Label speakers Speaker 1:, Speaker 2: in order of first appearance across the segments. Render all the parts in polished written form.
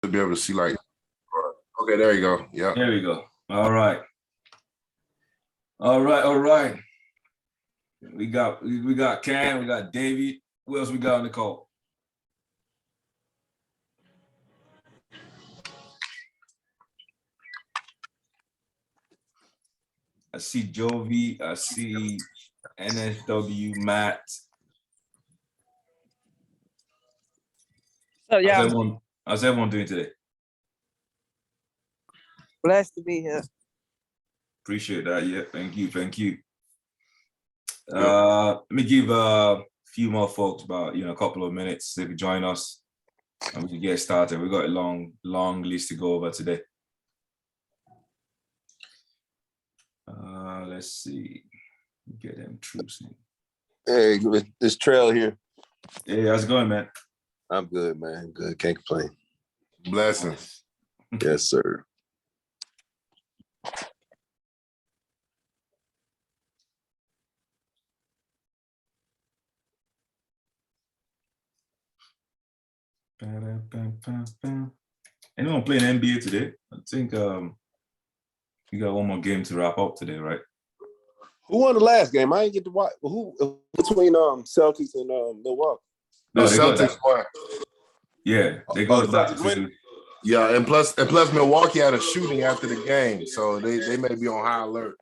Speaker 1: to be able to see like, okay, there you go. Yeah.
Speaker 2: There we go. All right. All right. We got Cam, we got David. Who else we got on the call? I see Jovi, I see NSW, Matt.
Speaker 3: So yeah,
Speaker 2: how's everyone doing today?
Speaker 3: blessed to be here.
Speaker 2: Appreciate that. Yeah, thank you. Let me give a few more folks about a couple of minutes they can join us and we can get started. We've got a long list to go over today. Let's see. Get them troops in.
Speaker 4: Hey, it's Trail here.
Speaker 2: Hey, how's it going, man?
Speaker 4: I'm good, man. Good. Can't complain.
Speaker 1: Blessings.
Speaker 4: Yes, sir.
Speaker 2: Anyone playing NBA today? I think we got one more game to wrap up today, right?
Speaker 4: Who won the last game? I didn't get to watch. Who between Celtics and Milwaukee?
Speaker 1: The Celtics won.
Speaker 2: Yeah, they go back to.
Speaker 1: Yeah, and plus Milwaukee had a shooting after the game, so they may be on high alert.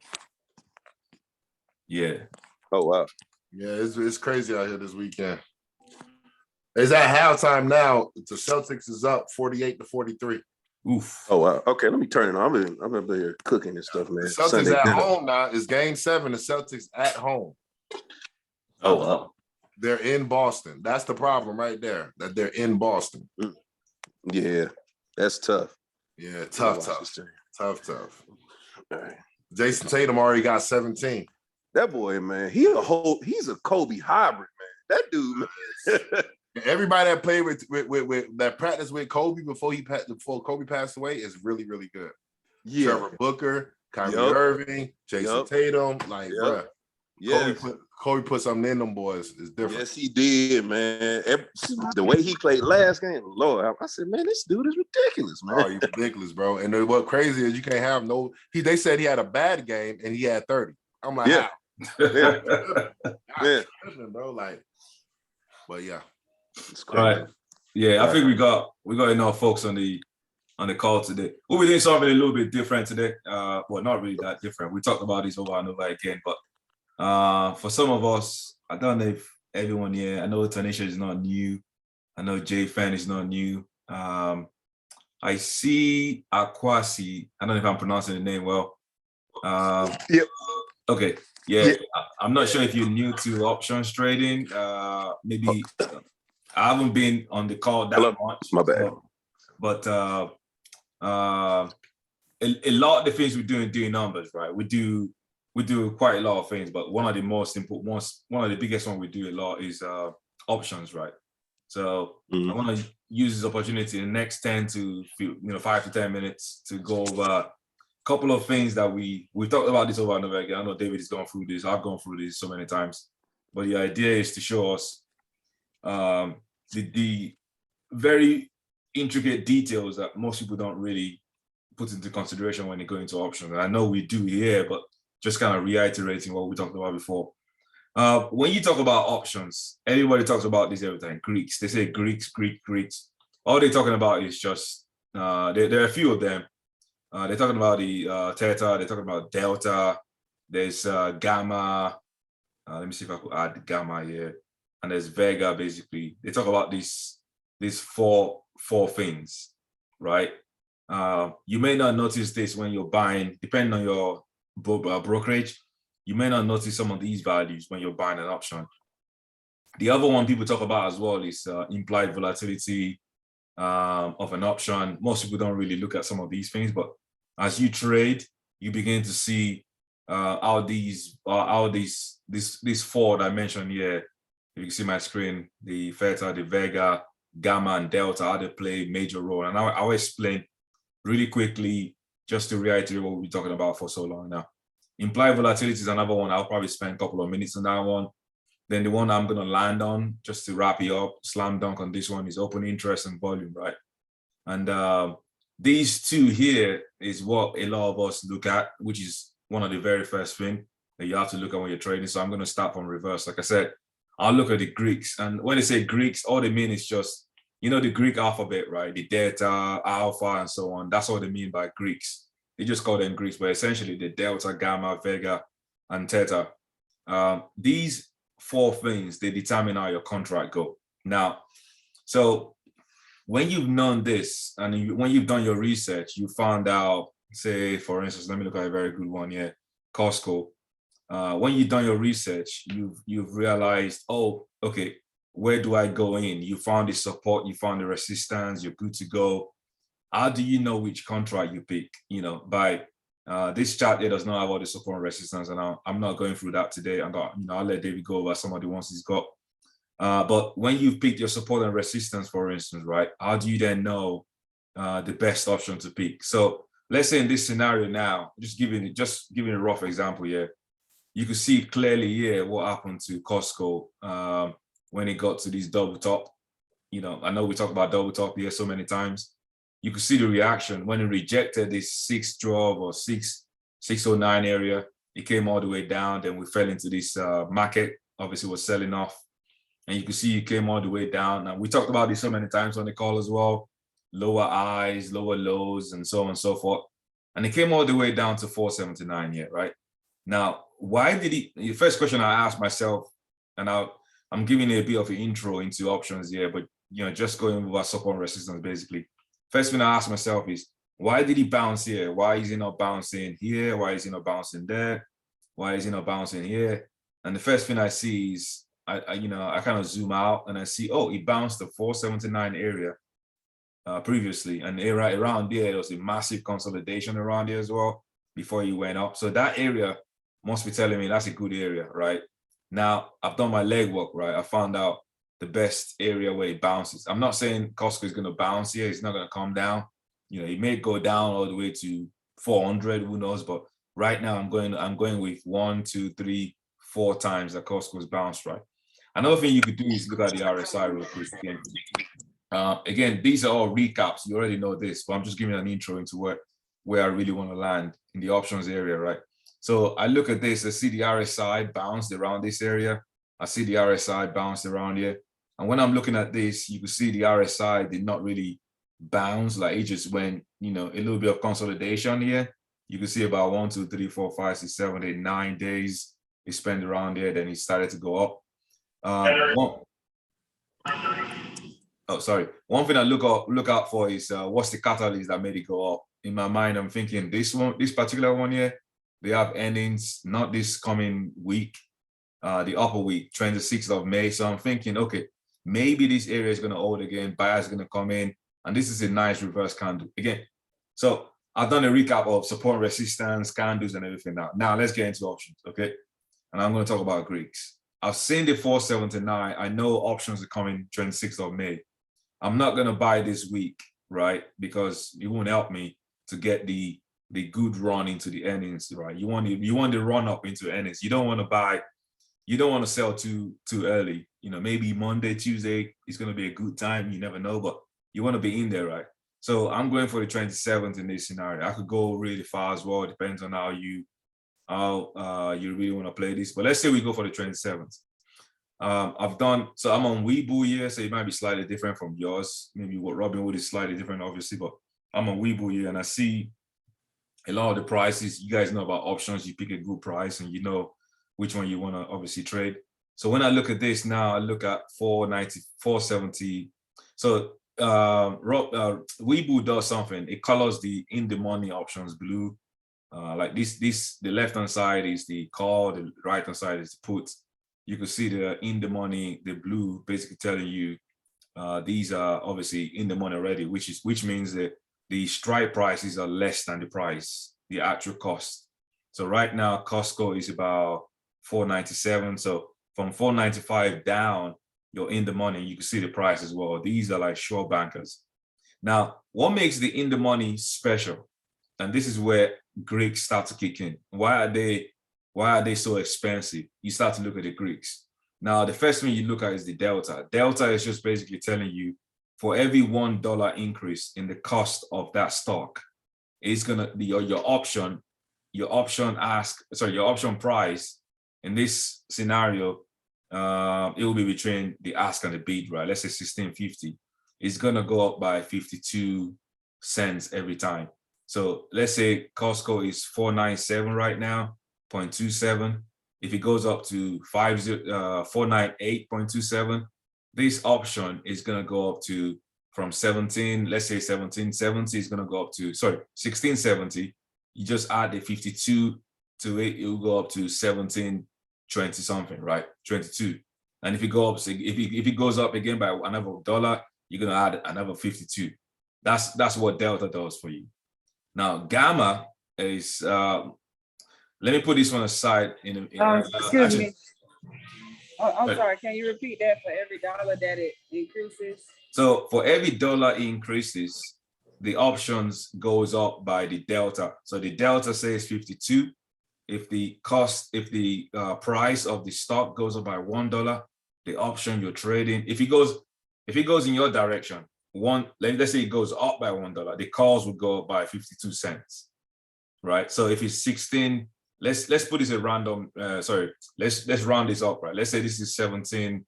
Speaker 2: Yeah.
Speaker 4: Oh wow.
Speaker 1: Yeah, it's crazy out here this weekend. It's at halftime now. The Celtics is up 48-43.
Speaker 2: Oof.
Speaker 4: Oh wow. Okay, let me turn it on. I'm up here cooking and stuff, man.
Speaker 1: The Celtics
Speaker 4: Sunday
Speaker 1: at
Speaker 4: dinner.
Speaker 1: home now. It's game 7. The Celtics at home.
Speaker 2: Oh wow.
Speaker 1: They're in Boston. That's the problem right there. That they're in Boston.
Speaker 4: Yeah, that's tough.
Speaker 1: Yeah, tough.
Speaker 4: All right.
Speaker 1: Jason Tatum already got 17.
Speaker 4: That boy, man, he's a Kobe hybrid, man. That dude, man.
Speaker 1: Everybody that played with that practiced with Kobe before Kobe passed away is really, really good.
Speaker 4: Yeah.
Speaker 1: Trevor Booker, Kyrie Irving, Jason Tatum, like, bruh.
Speaker 4: Yeah.
Speaker 1: Kobe put something in them boys. It's different.
Speaker 4: Yes, he did, man. The way he played last game, Lord, I said, man, this dude is ridiculous, man.
Speaker 1: Oh, he's ridiculous, bro. And what crazy is you can't have no. They said he had a bad game and he had 30. I'm like,
Speaker 4: yeah.
Speaker 1: how? Bro, like, but yeah.
Speaker 4: It's
Speaker 2: crazy. All right. Yeah, I think we got enough folks on the call today. We'll be doing something a little bit different today. Well, not really that different. We talked about this over and over again, but for some of us, I don't know if everyone here, I know Tanisha is not new. I know Jay Fan is not new. I see Akwasi. I don't know if I'm pronouncing the name well.
Speaker 4: Yep.
Speaker 2: Okay. Yeah. I'm not sure if you're new to options trading. Maybe I haven't been on the call that much.
Speaker 4: My bad.
Speaker 2: But a lot of the things we do in doing numbers, right? We do quite a lot of things, but one of the most important ones, one of the biggest one we do a lot is options, right? So I want to use this opportunity in the next 5 to 10 minutes to go over a couple of things that we talked about this over and over again. I know David has gone through this. I've gone through this so many times, but the idea is to show us the very intricate details that most people don't really put into consideration when they go into options. And I know we do here, but just kind of reiterating what we talked about before. When you talk about options, everybody talks about this every time. Greeks, they say Greeks. All they're talking about is just, there are a few of them. They're talking about the theta, they're talking about delta, there's gamma. Let me see if I could add gamma here. And there's vega, basically. They talk about these four things, right? You may not notice this when you're buying, depending on your brokerage, you may not notice some of these values when you're buying an option. The other one people talk about as well is implied volatility of an option. Most people don't really look at some of these things, but as you trade, you begin to see how these 4 that I mentioned here, you can see my screen, the theta, the vega, gamma, and delta, how they play a major role. And I'll explain really quickly, just to reiterate what we've been talking about for so long now. Implied volatility is another one. I'll probably spend a couple of minutes on that one. Then the one I'm going to land on, just to wrap it up, slam dunk on this one, is open interest and volume, right? And these two here is what a lot of us look at, which is one of the very first thing that you have to look at when you're trading. So I'm going to start from reverse. Like I said, I'll look at the Greeks. And when they say Greeks, all they mean is just, you know, the Greek alphabet, right? The delta, alpha, and so on. That's all they mean by Greeks. They just call them Greeks, but essentially the delta, gamma, vega, and theta. These four things, they determine how your contract go. Now, so when you've known this and when you've done your research, you found out, say, for instance, let me look at a very good one here, Costco. When you've done your research, you've realized, oh, okay, where do I go in? You found the support, you found the resistance, you're good to go. How do you know which contract you pick? You know, by this chart here does not have all the support and resistance, and I'm not going through that today. I'll let David go over some of the ones he's got. But when you've picked your support and resistance, for instance, right, how do you then know the best option to pick? So let's say in this scenario now, just giving a rough example here, you could see clearly here what happened to Costco when it got to this double top. You know, I know we talk about double top here so many times. You could see the reaction when it rejected this 612 or 609 area. It came all the way down. Then we fell into this market. Obviously, was selling off. And you can see it came all the way down. And we talked about this so many times on the call as well. Lower highs, lower lows, and so on and so forth. And it came all the way down to 479 here, right? Now, why did he? The first question I asked myself, and I'm giving you a bit of an intro into options here, but you know, just going over support and resistance basically. First thing I asked myself is, why did he bounce here? Why is he not bouncing here? Why is he not bouncing there? Why is he not bouncing here? And the first thing I see is, I kind of zoom out and I see, oh, he bounced the 479 area previously, and around there was a massive consolidation around there as well before he went up. So that area must be telling me that's a good area, right? Now I've done my legwork, right? I found out the best area where it bounces. I'm not saying Costco is going to bounce here. It's not going to come down. You know, it may go down all the way to 400, who knows? But right now I'm going with 1, 2, 3, 4 times that Costco's bounced, right? Another thing you could do is look at the RSI real quick again. Again, these are all recaps. You already know this, but I'm just giving an intro into where I really want to land in the options area, right? So I look at this, I see the RSI bounced around this area. I see the RSI bounced around here. And when I'm looking at this, you can see the RSI did not really bounce, like it just went, you know, a little bit of consolidation here. You can see about 1, 2, 3, 4, 5, 6, 7, 8, 9 days it spent around there, then it started to go up. One thing I look out for is what's the catalyst that made it go up. In my mind, I'm thinking this particular one here, they have earnings not this coming week, the upper week, 26th of May. So I'm thinking, okay, maybe this area is going to hold again, buyers going to come in, and this is a nice reverse candle again. So I've done a recap of support, resistance, candles, and everything now. Now let's get into options, okay? And I'm going to talk about Greeks. I've seen the 479. I know options are coming 26th of May. I'm not going to buy this week, right? Because it won't help me to get the good run into the earnings, right? You want the run up into earnings. You don't want to buy, you don't want to sell too early. You know, maybe Monday, Tuesday is going to be a good time. You never know, but you want to be in there, right? So I'm going for the 27th in this scenario. I could go really far as well. It depends on how you really want to play this. But let's say we go for the 27th. I'm on Webull here, so it might be slightly different from yours. Maybe what Robinhood is slightly different, obviously, but I'm on Webull here and I see a lot of the prices. You guys know about options. You pick a good price and you know which one you want to obviously trade. So when I look at this now, I look at 490, 470. So Webull does something. It colors the in the money options blue. Like this, the left-hand side is the call, the right-hand side is the put. You can see the in the money, the blue, basically telling you these are obviously in the money already, which means that the strike prices are less than the price, the actual cost. So right now, Costco is about 497. So from 495 down, you're in the money. You can see the price as well. These are like short bankers. Now, what makes the in the money special? And this is where Greeks start to kick in. Why are they so expensive? You start to look at the Greeks. Now, the first thing you look at is the delta. Delta is just basically telling you for every $1 increase in the cost of that stock, it's gonna be your option price in this scenario. It will be between the ask and the bid, right? Let's say 16.50. It's gonna go up by 52 cents every time. So let's say Costco is 497 right now, 0.27. If it goes up to 498.27, this option is gonna go up to from 17, let's say 1770 is gonna go up to 1670. You just add the 52 to it, it will go up to 1720 something, right? 22. And if it goes up, if it goes up again by another $1, you're gonna add another 52. That's what Delta does for you. Now Gamma is let me put this one aside.
Speaker 3: Excuse me. I'm sorry. Can you repeat that for every dollar that it increases?
Speaker 2: So for every dollar it increases, the options goes up by the delta. So the delta says 52. If the price of the stock goes up by $1, the option you're trading, if it goes in your direction, let's say it goes up by $1, the calls would go up by 52 cents, right? So if it's 16, let's put this at random. Let's round this up, right? Let's say this is $17,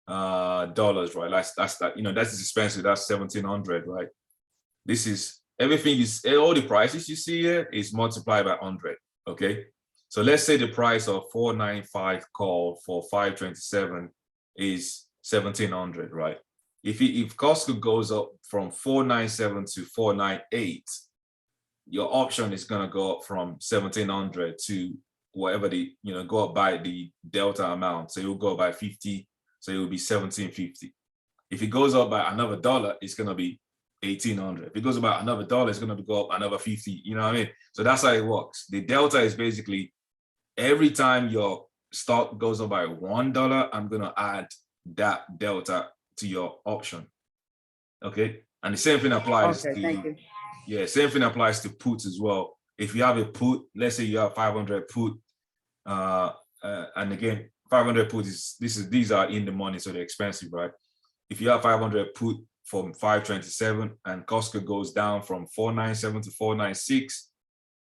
Speaker 2: right? That's that, that's expensive. That's 1,700, right? This is everything. All the prices you see here is multiplied by 100. Okay, so let's say the price of 495 call for 527 is 1,700, right? If Costco goes up from 497 to 498, your option is gonna go up from 1,700 to whatever go up by the delta amount. So it will go up by 50. So it will be 1,750. If it goes up by another $1, it's gonna be 1,800. If it goes up by another $1, it's gonna go up another 50. You know what I mean? So that's how it works. The delta is basically every time your stock goes up by $1, I'm gonna add that delta to your option. Okay, and the same thing applies
Speaker 3: Okay, thank you.
Speaker 2: Yeah, same thing applies to puts as well. If you have a put, let's say you have 500 put, and again, 500 put these are in the money, so they're expensive, right? If you have 500 put from 527 and Costco goes down from 497 to 496,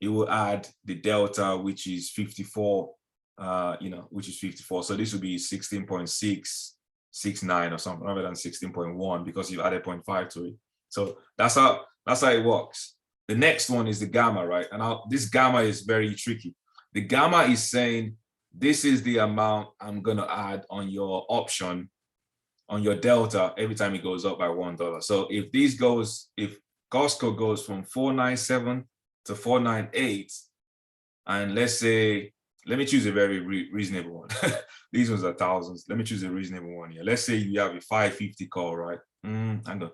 Speaker 2: it will add the delta, which is 54, which is 54. So this will be 16.669 or something rather than 16.1 because you added 0.5 to it. So that's how it works. The next one is the gamma, right? And this gamma is very tricky. The gamma is saying this is the amount I'm gonna add on your option, on your delta every time it goes up by $1. So if Costco goes from 497 to 498, and let's say, let me choose a very reasonable one. These ones are thousands. Let me choose a reasonable one here. Let's say you have a 550 call, right? Hang on.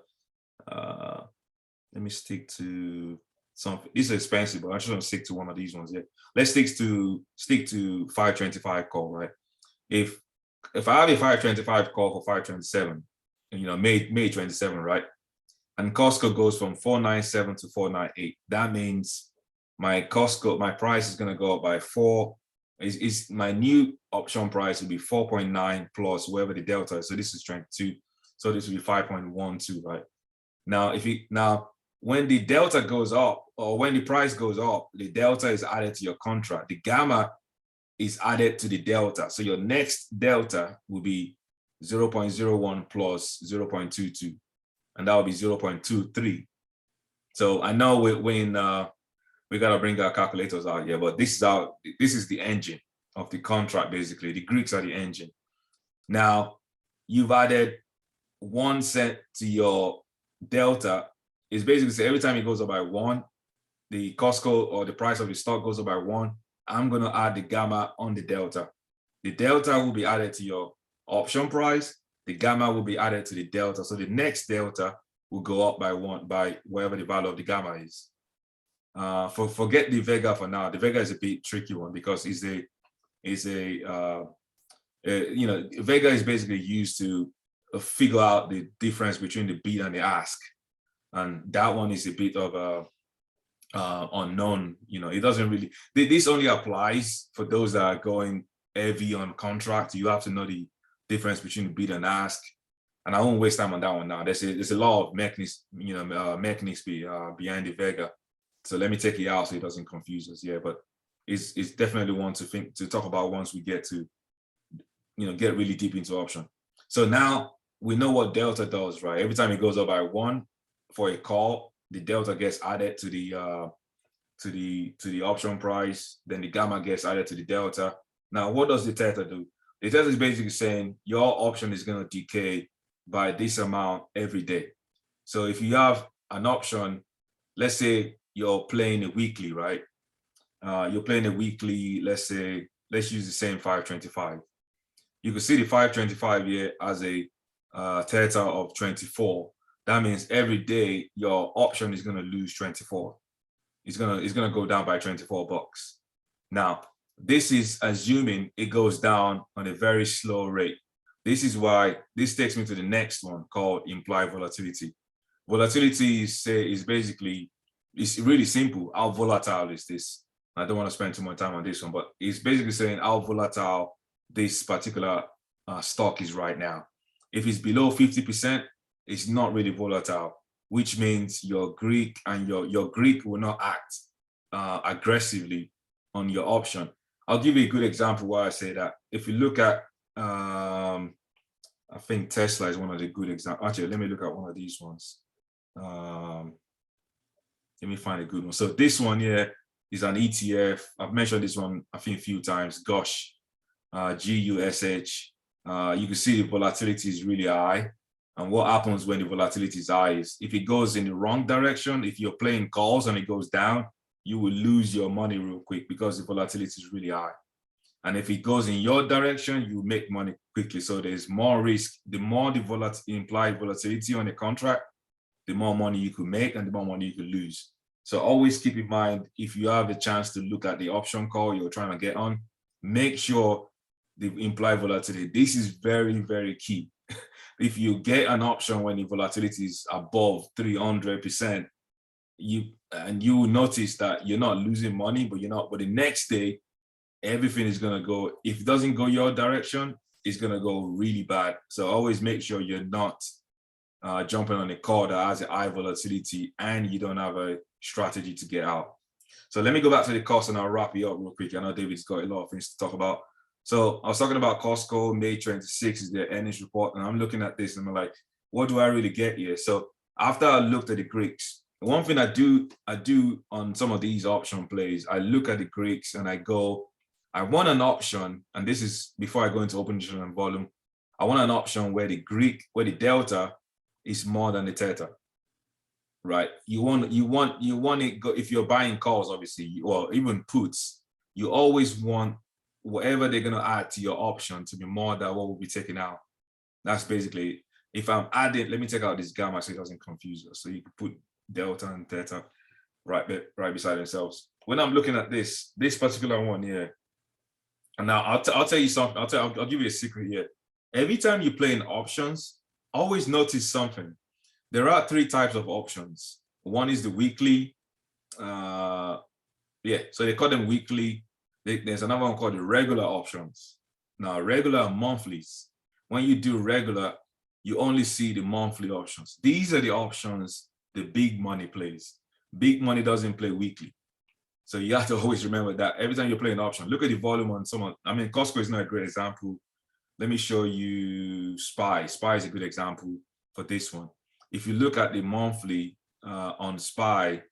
Speaker 2: Let me stick to something. This is expensive, but I just want to stick to one of these ones here. Let's stick to 525 call, right? If I have a 525 call for 527, May 27, right? And Costco goes from 497 to 498. That means my price is going to go up by 4. Is my new option price will be 4.9 plus whatever the delta is. So this is 22. So this will be 5.12, right? Now, when the delta goes up, or when the price goes up, the delta is added to your contract. The gamma is added to the delta. So your next delta will be 0.01 plus 0.22, and that will be 0.23. So I know we gotta bring our calculators out here, but this is the engine of the contract, basically. The Greeks are the engine. Now, you've added 1 cent to your delta. Is basically say every time it goes up by 1, the Costco or the price of the stock goes up by 1, I'm gonna add the gamma on the delta. The delta will be added to your option price. The gamma will be added to the delta. So the next delta will go up by 1 by whatever the value of the gamma is. Forget the Vega for now. The Vega is a bit tricky one because Vega is basically used to figure out the difference between the bid and the ask. And that one is a bit of unknown. It doesn't really. This only applies for those that are going heavy on contract. You have to know the difference between the bid and ask. And I won't waste time on that one now. There's a lot of mechanics, mechanics behind the Vega. So let me take it out so it doesn't confuse us. Yeah, but it's definitely one to talk about once we get to, get really deep into option. So now we know what delta does, right? Every time it goes up by 1 for a call, the delta gets added to the option price. Then the gamma gets added to the delta. Now, what does the theta do? The theta is basically saying your option is going to decay by this amount every day. So if you have an option, let's say you're playing a weekly, right? You're playing a weekly, let's use the same 525. You can see the 525 here as a theta of 24. That means every day your option is going to lose 24. It's gonna go down by $24. Now, this is assuming it goes down on a very slow rate. This is why this takes me to the next one called implied volatility. Volatility is basically, it's really simple. How volatile is this? I don't want to spend too much time on this one, but it's basically saying how volatile this particular stock is right now. If it's below 50%, it's not really volatile, which means your Greek and your Greek will not act aggressively on your option. I'll give you a good example why I say that. If you look at, I think Tesla is one of the good examples. Actually, let me look at one of these ones. Let me find a good one. So this one here is an ETF. I've mentioned this one, I think, a few times. Gosh, GUSH. You can see the volatility is really high. And what happens when the volatility is high is if it goes in the wrong direction, if you're playing calls and it goes down, you will lose your money real quick because the volatility is really high. And if it goes in your direction, you make money quickly. So there's more risk. The more the implied volatility on the contract, the more money you could make and the more money you could lose. So always keep in mind, if you have the chance to look at the option call you're trying to get on, make sure the implied volatility, this is very, very key. If you get an option when the volatility is above 300%, you will notice that you're not losing money, but the next day, everything is going to go, if it doesn't go your direction, it's going to go really bad. So always make sure you're not jumping on a call that has a high volatility and you don't have a strategy to get out. So let me go back to the cost and I'll wrap it up real quick. I know David's got a lot of things to talk about. So I was talking about Costco, May 26 is their earnings report, and I'm looking at this and I'm like, what do I really get here? So after I looked at the Greeks, one thing I do on some of these option plays, I look at the Greeks and I go, I want an option, and this is before I go into open position and volume, I want an option where the delta is more than the theta, right? You want it, if you're buying calls, obviously, or even puts, you always want whatever they're going to add to your option to be more than what will be taken out. That's basically, if I'm adding, let me take out this gamma so it doesn't confuse us. So you can put delta and theta right beside themselves. When I'm looking at this particular one here, and now I'll tell you something, I'll give you a secret here. Every time you play in options, always notice something. There are 3 types of options. One is the weekly, so they call them weekly. There's another one called the regular options. Now, regular monthlies. When you do regular, you only see the monthly options. These are the options the big money plays. Big money doesn't play weekly. So you have to always remember that every time you play an option, look at the volume on someone. I mean, Costco is not a great example. Let me show you SPY. SPY is a good example for this one. If you look at the monthly on SPY,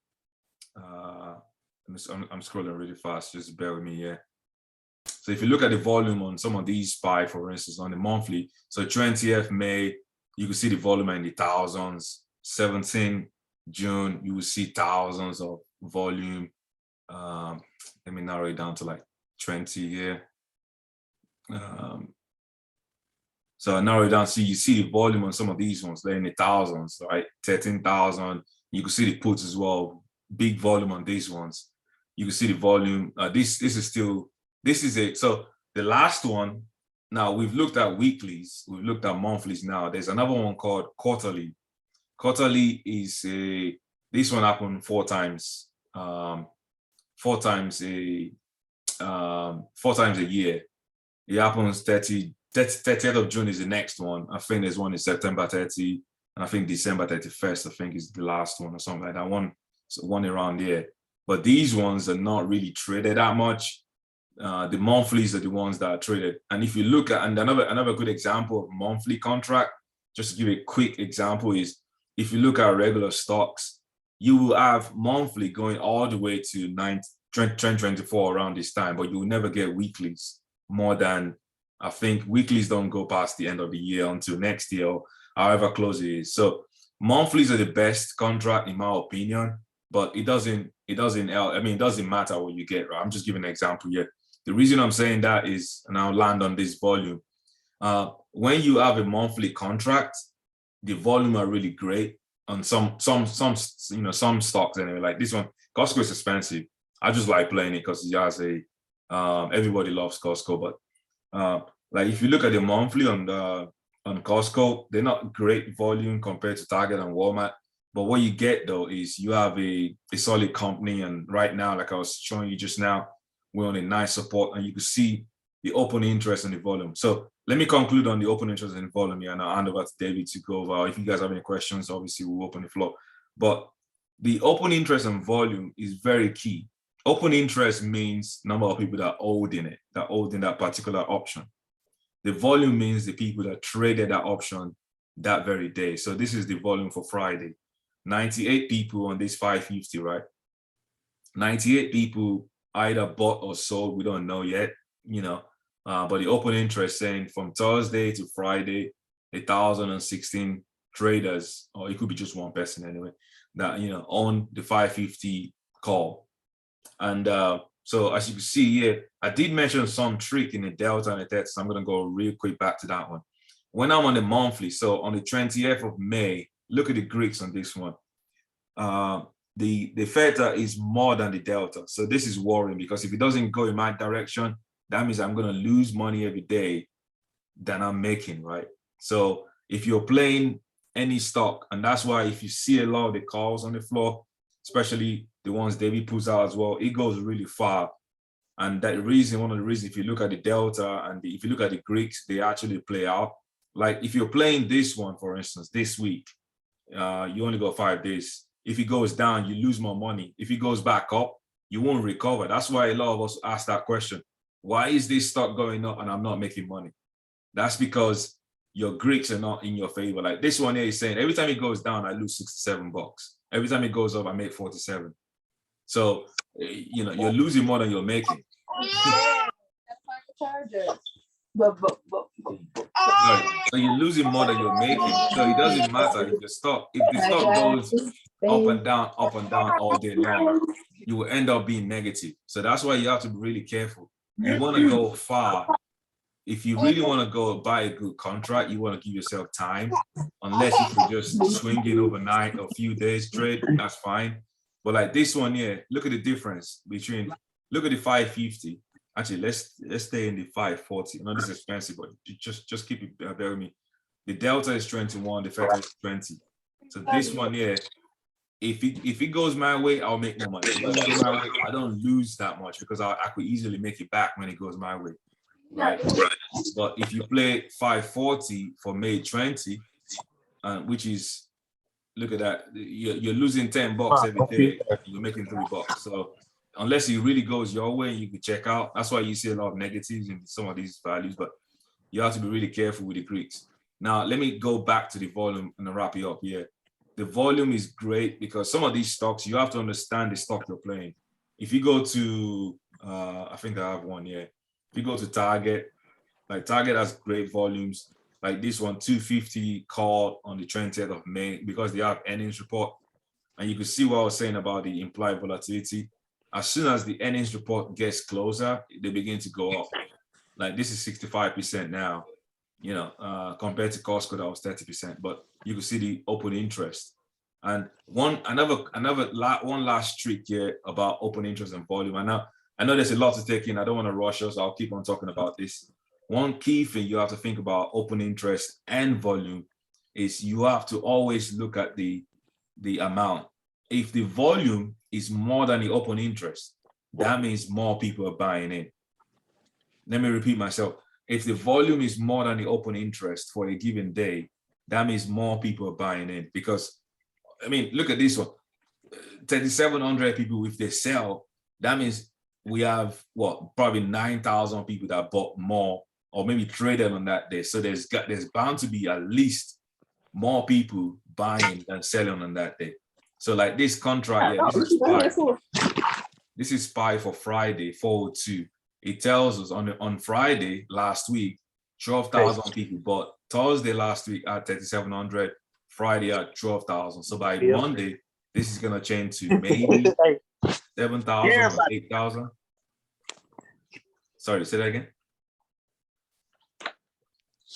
Speaker 2: I'm scrolling really fast, just bear with me here. So if you look at the volume on some of these SPY, for instance, on the monthly, so 20th May, you can see the volume in the thousands. 17th June, you will see thousands of volume. Let me narrow it down to like 20 here. So I narrow it down, so you see the volume on some of these ones, they're in the thousands, right? 13,000. You can see the puts as well, big volume on these ones. You can see the volume. This is it. So the last one, now we've looked at weeklies, we've looked at monthlies. Now there's another one called quarterly. Quarterly is this one happened 4 times. 4 times a year. It happens 30 30th of June is the next one. I think there's one in September 30, and I think December 31st, I think is the last one or something like that. One around there. But these ones are not really traded that much. The monthlies are the ones that are traded. And if you look at, and another good example of monthly contract, just to give a quick example, is if you look at regular stocks, you will have monthly going all the way to 2024 around this time, but you will never get weeklies more than, I think weeklies don't go past the end of the year until next year, or however close it is. So monthlies are the best contract in my opinion, but it doesn't matter what you get, right? I'm just giving an example here. The reason I'm saying that is, and I'll land on this volume. When you have a monthly contract, the volume are really great on some stocks anyway. Like this one, Costco is expensive. I just like playing it because it has everybody loves Costco, but like if you look at the monthly on Costco, they're not great volume compared to Target and Walmart. But what you get though is you have a solid company, and right now, like I was showing you just now, we're on a nice support, and you can see the open interest and the volume. So let me conclude on the open interest and the volume here, and I'll hand over to David to go over. If you guys have any questions, obviously we'll open the floor. But the open interest and volume is very key. Open interest means number of people that are holding it, that holding that particular option. The volume means the people that traded that option that very day. So this is the volume for Friday. 98 people on this 550, right? 98 people either bought or sold, we don't know yet, but the open interest saying from Thursday to Friday, 1,016 traders, or it could be just one person anyway, that on the 550 call. And so as you can see here, I did mention some trick in the delta and the theta, so I'm going to go real quick back to that one. When I'm on the monthly, so on the 20th of May, look at the Greeks on this one. The theta is more than the delta. So this is worrying, because if it doesn't go in my direction, that means I'm going to lose money every day that I'm making, right? So if you're playing any stock, and that's why if you see a lot of the calls on the floor, especially the ones David puts out as well, it goes really far. And one of the reasons, if you look at the delta and if you look at the Greeks, they actually play out. Like if you're playing this one, for instance, this week, you only got 5 days. If it goes down, you lose more money. If it goes back up, you won't recover. That's why a lot of us ask that question. Why is this stock going up and I'm not making money? That's because your Greeks are not in your favor. Like this one here is saying, every time it goes down, I lose $67. Every time it goes up, I make 47. So, you're losing more than you're making. So you're losing more than you're making. So it doesn't matter if the stock goes up and down all day long, you will end up being negative. So that's why you have to be really careful. You want to go far. If you really want to go buy a good contract, you want to give yourself time. Unless you can just swing it overnight or a few days trade, that's fine. But like this one here, look at the difference between, look at the 550. Actually, let's stay in the 540. I know this is expensive, but just keep it, bear with me. The delta is 21, the theta is 20. So this one here, if it goes my way, I'll make more money. If it doesn't go my way, I don't lose that much, because I could easily make it back when it goes my way. Right. But if you play 540 for May 20, which is, look at that, you're losing $10 every day, you're making $3. So unless it really goes your way, you can check out. That's why you see a lot of negatives in some of these values, but you have to be really careful with the Greeks. Now, let me go back to the volume and wrap it up here. The volume is great because some of these stocks, you have to understand the stock you're playing. If you go to, I think I have one here. If you go to Target, like Target has great volumes. Like this one, 250 call on the 20th of May because they have earnings report. And you can see what I was saying about the implied volatility. As soon as the earnings report gets closer, they begin to go up. Like this is 65% now, compared to Costco that was 30%. But you can see the open interest. And one last trick here about open interest and volume. I know there's a lot to take in. I don't want to rush us. I'll keep on talking about this. One key thing you have to think about open interest and volume is you have to always look at the amount. If the volume is more than the open interest, that means more people are buying in. Let me repeat myself. if the volume is more than the open interest for a given day, that means more people are buying in. Because, I mean, look at this one. 3,700 people, if they sell, that means we have, what, probably 9,000 people that bought more or maybe traded on that day. So there's bound to be at least more people buying than selling on that day. So like this contract, yeah, this is SPY for Friday, 402. It tells us on Friday last week, 12,000 people bought. Thursday last week at 3,700, Friday at 12,000. So by Monday, this is gonna change to maybe 7,000 or 8,000. Sorry, say that again.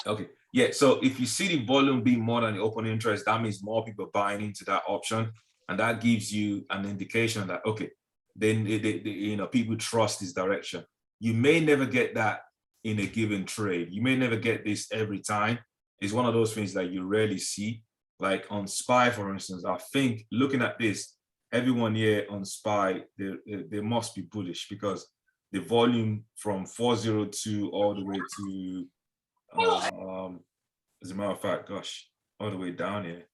Speaker 2: Okay, yeah. So if you see the volume being more than the open interest, that means more people buying into that option, and that gives you an indication that okay, then you know, people trust this direction. You may never get that in a given trade. You may never get this every time. It's one of those things that you rarely see. Like on SPY, for instance, I think looking at this, everyone here on SPY, they must be bullish because the volume from 402 all the way to, as a matter of fact, gosh, all the way down here,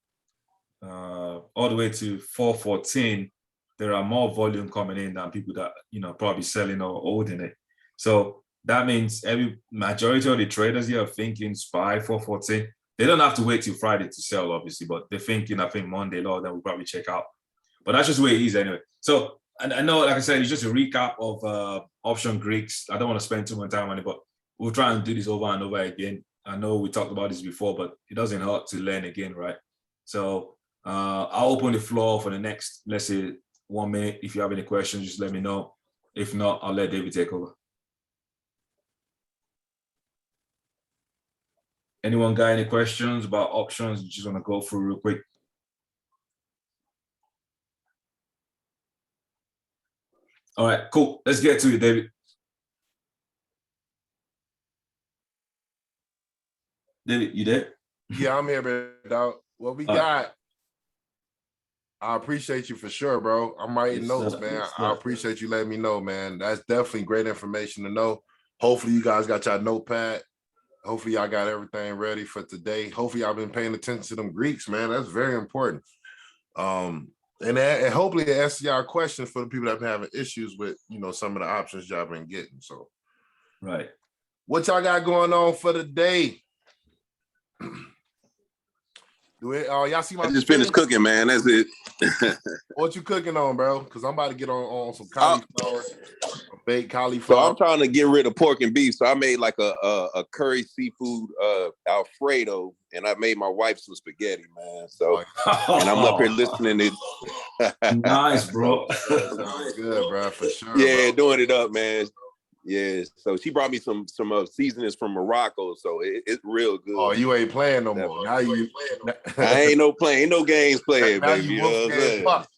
Speaker 2: all the way to 414, there are more volume coming in than people that, you know, probably selling or holding it. So that means every majority of the traders here are thinking SPY 414. They don't have to wait till Friday to sell, obviously, but they're thinking, I think Monday, Lord, then we'll probably check out. But that's just the way it is anyway. So, and I know, like I said, it's just a recap of option Greeks. I don't want to spend too much time on it, but we'll try and do this over and over again. I know we talked about this before, but it doesn't hurt to learn again, right? So I'll open the floor for the next, let's say, 1 minute. If you have any questions, just let me know. If not, I'll let David take over. Anyone got any questions about options? You just want to go through real quick. All right, cool. Let's get to it, David. David, you there?
Speaker 1: Yeah, I'm here, big dog. What we got? I appreciate you for sure, bro. I'm writing notes, man. I appreciate you letting me know, man. That's definitely great information to know. Hopefully you guys got your notepad. Hopefully y'all got everything ready for today. Hopefully y'all been paying attention to them Greeks, man. That's very important. And hopefully it answers y'all questions for the people that have been having issues with, you know, some of the options y'all been getting. So,
Speaker 2: right.
Speaker 1: What y'all got going on for the day? Y'all see my?
Speaker 4: I just finished cooking, man. That's it.
Speaker 1: What you cooking on, bro? Because I'm about to get on some cauliflower, baked
Speaker 4: So
Speaker 1: cauliflower.
Speaker 4: I'm trying to get rid of pork and beef. So I made like a curry seafood Alfredo, and I made my wife some spaghetti, man. So and I'm up here listening to
Speaker 2: nice, bro.
Speaker 1: Sounds good, bro, for sure.
Speaker 4: Yeah,
Speaker 1: bro.
Speaker 4: doing it up, man. Yeah, so she brought me some seasonings from Morocco, so it's real good.
Speaker 1: Oh, you ain't playing no more. Now you
Speaker 4: I ain't no playing, ain't no games playing,
Speaker 1: now
Speaker 4: baby.
Speaker 1: you
Speaker 4: You know what I'm saying?
Speaker 1: Puck.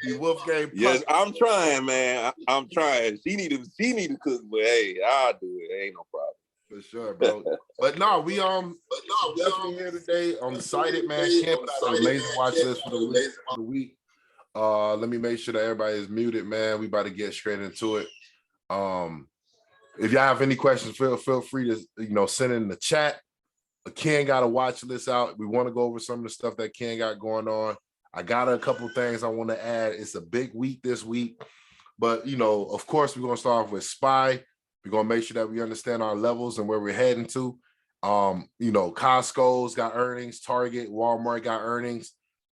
Speaker 1: You Wolfgang Puck.
Speaker 4: Yes, I'm trying, man. I'm trying. She need to cook, but hey, I'll do it. Ain't no problem.
Speaker 1: For sure, bro. But no, we definitely here today. I'm excited, man. Campus amazing watch list for the week. Let me make sure that everybody is muted, man. We about to get straight into it. If y'all have any questions, feel free to, you know, send in the chat. Ken got a watch list out. We want to go over some of the stuff that Ken got going on. I got a couple things I want to add. It's a big week this week, but you know, of course, we're gonna start off with SPY. We're gonna make sure that we understand our levels and where we're heading to. You know, Costco's got earnings, Target, Walmart got earnings,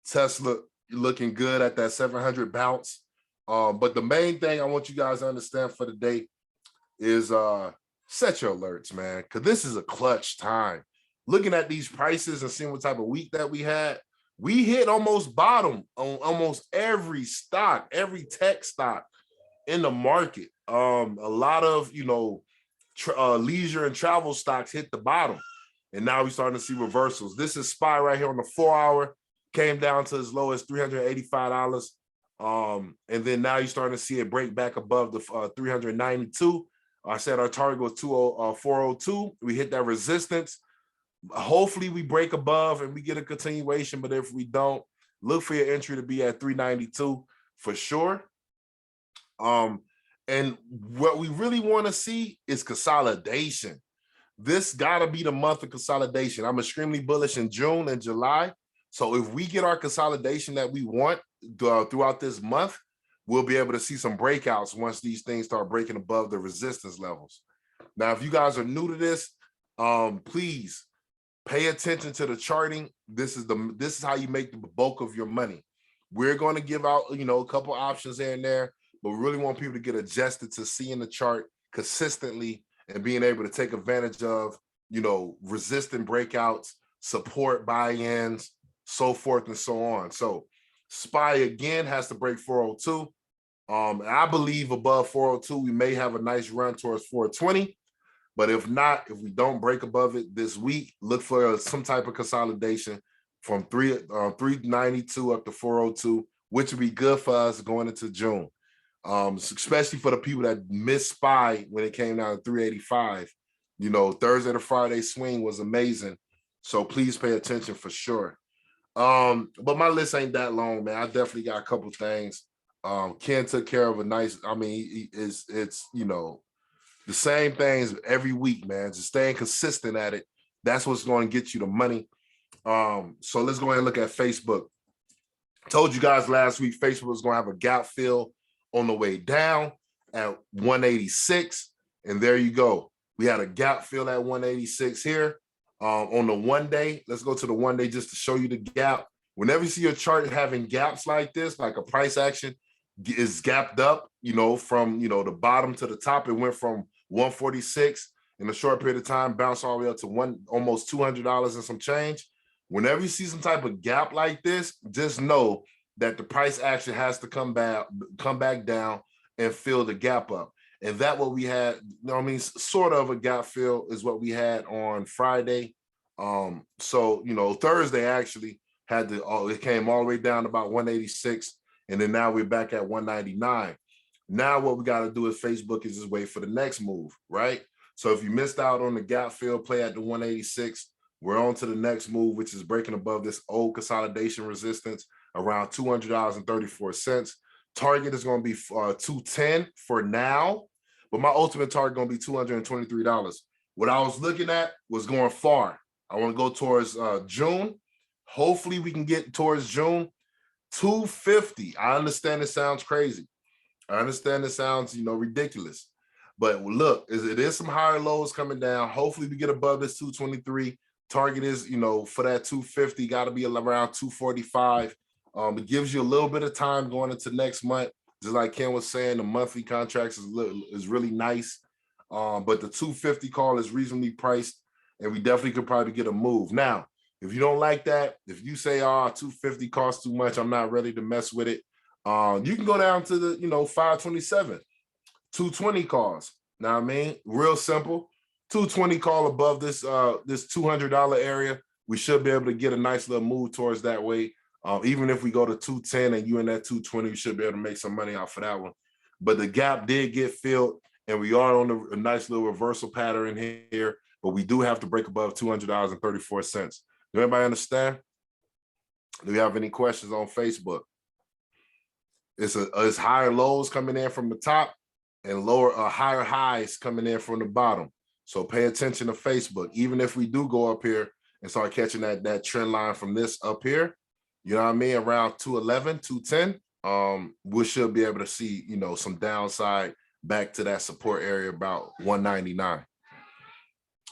Speaker 1: Tesla looking good at that 700 bounce. But the main thing I want you guys to understand for the day is set your alerts, man, because this is a clutch time. Looking at these prices and seeing what type of week that we had, we hit almost bottom on almost every stock, every tech stock in the market. A lot of, you know, leisure and travel stocks hit the bottom, and now we're starting to see reversals. This is SPY right here on the 4-hour, came down to as low as $385. And then now you're starting to see it break back above the 392. I said our target was 402. We hit that resistance. Hopefully we break above and we get a continuation, but if we don't, look for your entry to be at 392 for sure. And what we really want to see is consolidation. this gotta be the month of consolidation. I'm extremely bullish in June and July. So if we get our consolidation that we want throughout this month, we'll be able to see some breakouts once these things start breaking above the resistance levels. Now, if you guys are new to this, please pay attention to the charting. This is how you make the bulk of your money. We're going to give out, a couple options here and there, but we really want people to get adjusted to seeing the chart consistently and being able to take advantage of, resistant breakouts, support buy-ins, so forth and so on. So SPY again has to break 402. I believe above 402, we may have a nice run towards 420. But if not, if we don't break above it this week, look for some type of consolidation from 392 up to 402, which would be good for us going into June. Especially for the people that missed SPY when it came down to 385. Thursday to Friday swing was amazing. So please pay attention for sure. But my list ain't that long, man. I definitely got a couple things. Ken took care of a nice, it's the same things every week, man. Just staying consistent at it. That's what's going to get you the money. So let's go ahead and look at Facebook. Told you guys last week, Facebook was going to have a gap fill on the way down at 186. And there you go. We had a gap fill at 186 here. On the 1 day, let's go to the 1 day just to show you the gap. Whenever you see a chart having gaps like this, like a price action is gapped up, from, the bottom to the top, it went from 146 in a short period of time, bounced all the way up to almost $200 and some change. Whenever you see some type of gap like this, just know that the price action has to come back down and fill the gap up. And that what we had, sort of a gap fill is what we had on Friday. So, Thursday actually had it came all the way down to about 186. And then now we're back at 199. Now what we got to do as Facebook is just wait for the next move, right? So if you missed out on the gap fill play at the 186, we're on to the next move, which is breaking above this old consolidation resistance around $200.34. Target is going to be 210 for now, but my ultimate target going to be $223. What I was looking at was going far. I want to go towards June. Hopefully we can get towards June. 250. I understand it sounds crazy. I understand it sounds, ridiculous. But look, it is some higher lows coming down. Hopefully we get above this 223. Target is, for that 250, got to be around 245. It gives you a little bit of time going into next month. Just like Ken was saying, the monthly contracts is really nice. But the 250 call is reasonably priced, and we definitely could probably get a move. Now, if you don't like that, if you say, 250 costs too much, I'm not ready to mess with it. You can go down to the, 527, 220 calls. Now, real simple. 220 call above this $200 area. We should be able to get a nice little move towards that way. Even if we go to 210 and you in that 220, you should be able to make some money off of that one. But the gap did get filled, and we are on a nice little reversal pattern here. But we do have to break above $200.34. Does everybody understand? Do you have any questions on Facebook? It's higher lows coming in from the top and higher highs coming in from the bottom. So pay attention to Facebook. Even if we do go up here and start catching that trend line from this up here, around 211, 210, we should be able to see, some downside back to that support area about 199.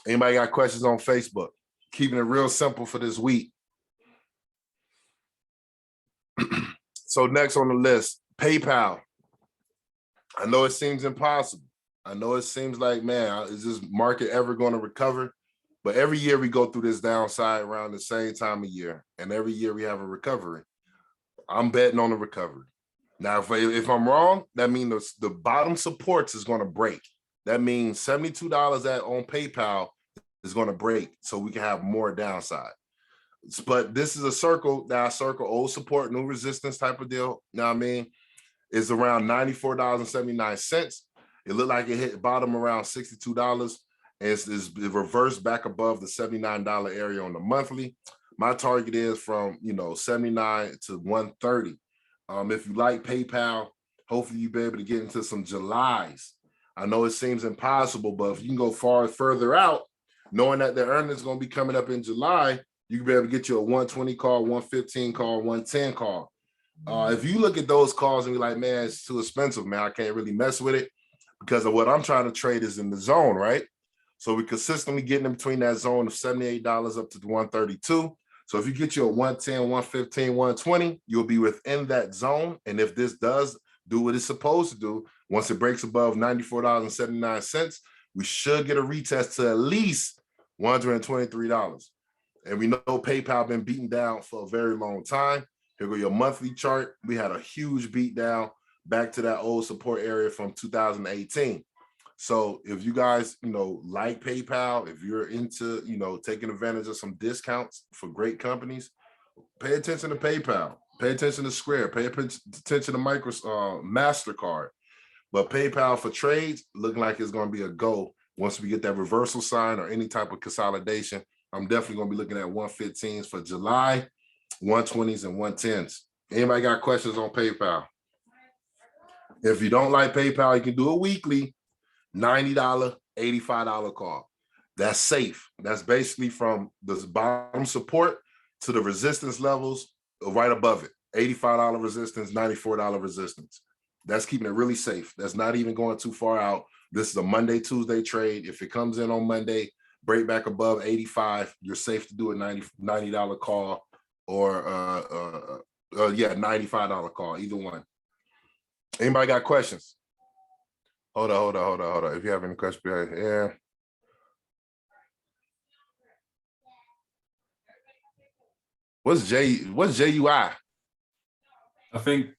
Speaker 1: Anybody got questions on Facebook? Keeping it real simple for this week. So next on the list, PayPal. I know it seems impossible. I know it seems like, man, is this market ever going to recover? But every year we go through this downside around the same time of year, and every year we have a recovery. I'm betting on the recovery. Now, if I'm wrong, that means the bottom supports is going to break. That means $72 on PayPal is going to break, so we can have more downside. But this is a circle old support, new resistance type of deal. It's around $94.79. It looked like it hit bottom around $62. And it's reversed back above the $79 area on the monthly. My target is from 79 to 130. If you like PayPal, hopefully you'll be able to get into some Julys. I know it seems impossible, but if you can go further out, knowing that the earnings is going to be coming up in July, you can be able to get you a 120 call, 115 call, 110 call. If you look at those calls and be like, man, it's too expensive, man, I can't really mess with it because of what I'm trying to trade is in the zone, right? So we consistently getting in between that zone of $78 up to 132. So if you get you a 110, 115, 120, you'll be within that zone. And if this does do what it's supposed to do, once it breaks above $94.79, we should get a retest to at least $123. And we know PayPal been beaten down for a very long time. Here go your monthly chart. We had a huge beat down back to that old support area from 2018. So if you guys, like PayPal, if you're into, taking advantage of some discounts for great companies, pay attention to PayPal, pay attention to Square, pay attention to MasterCard. But PayPal for trades looking like it's going to be a go once we get that reversal sign or any type of consolidation. I'm definitely going to be looking at 115s for July, 120s and 110s. Anybody got questions on PayPal? If you don't like PayPal, you can do a weekly $90, $85 call. That's safe. That's basically from the bottom support to the resistance levels right above it. $85 resistance, $94 resistance. That's keeping it really safe. That's not even going too far out. This is a Monday, Tuesday trade. If it comes in on Monday, break back above 85, you're safe to do a $90 call or $95 call, either one. Anybody got questions? Hold on. If you have any questions, yeah. What's JUI?
Speaker 2: I think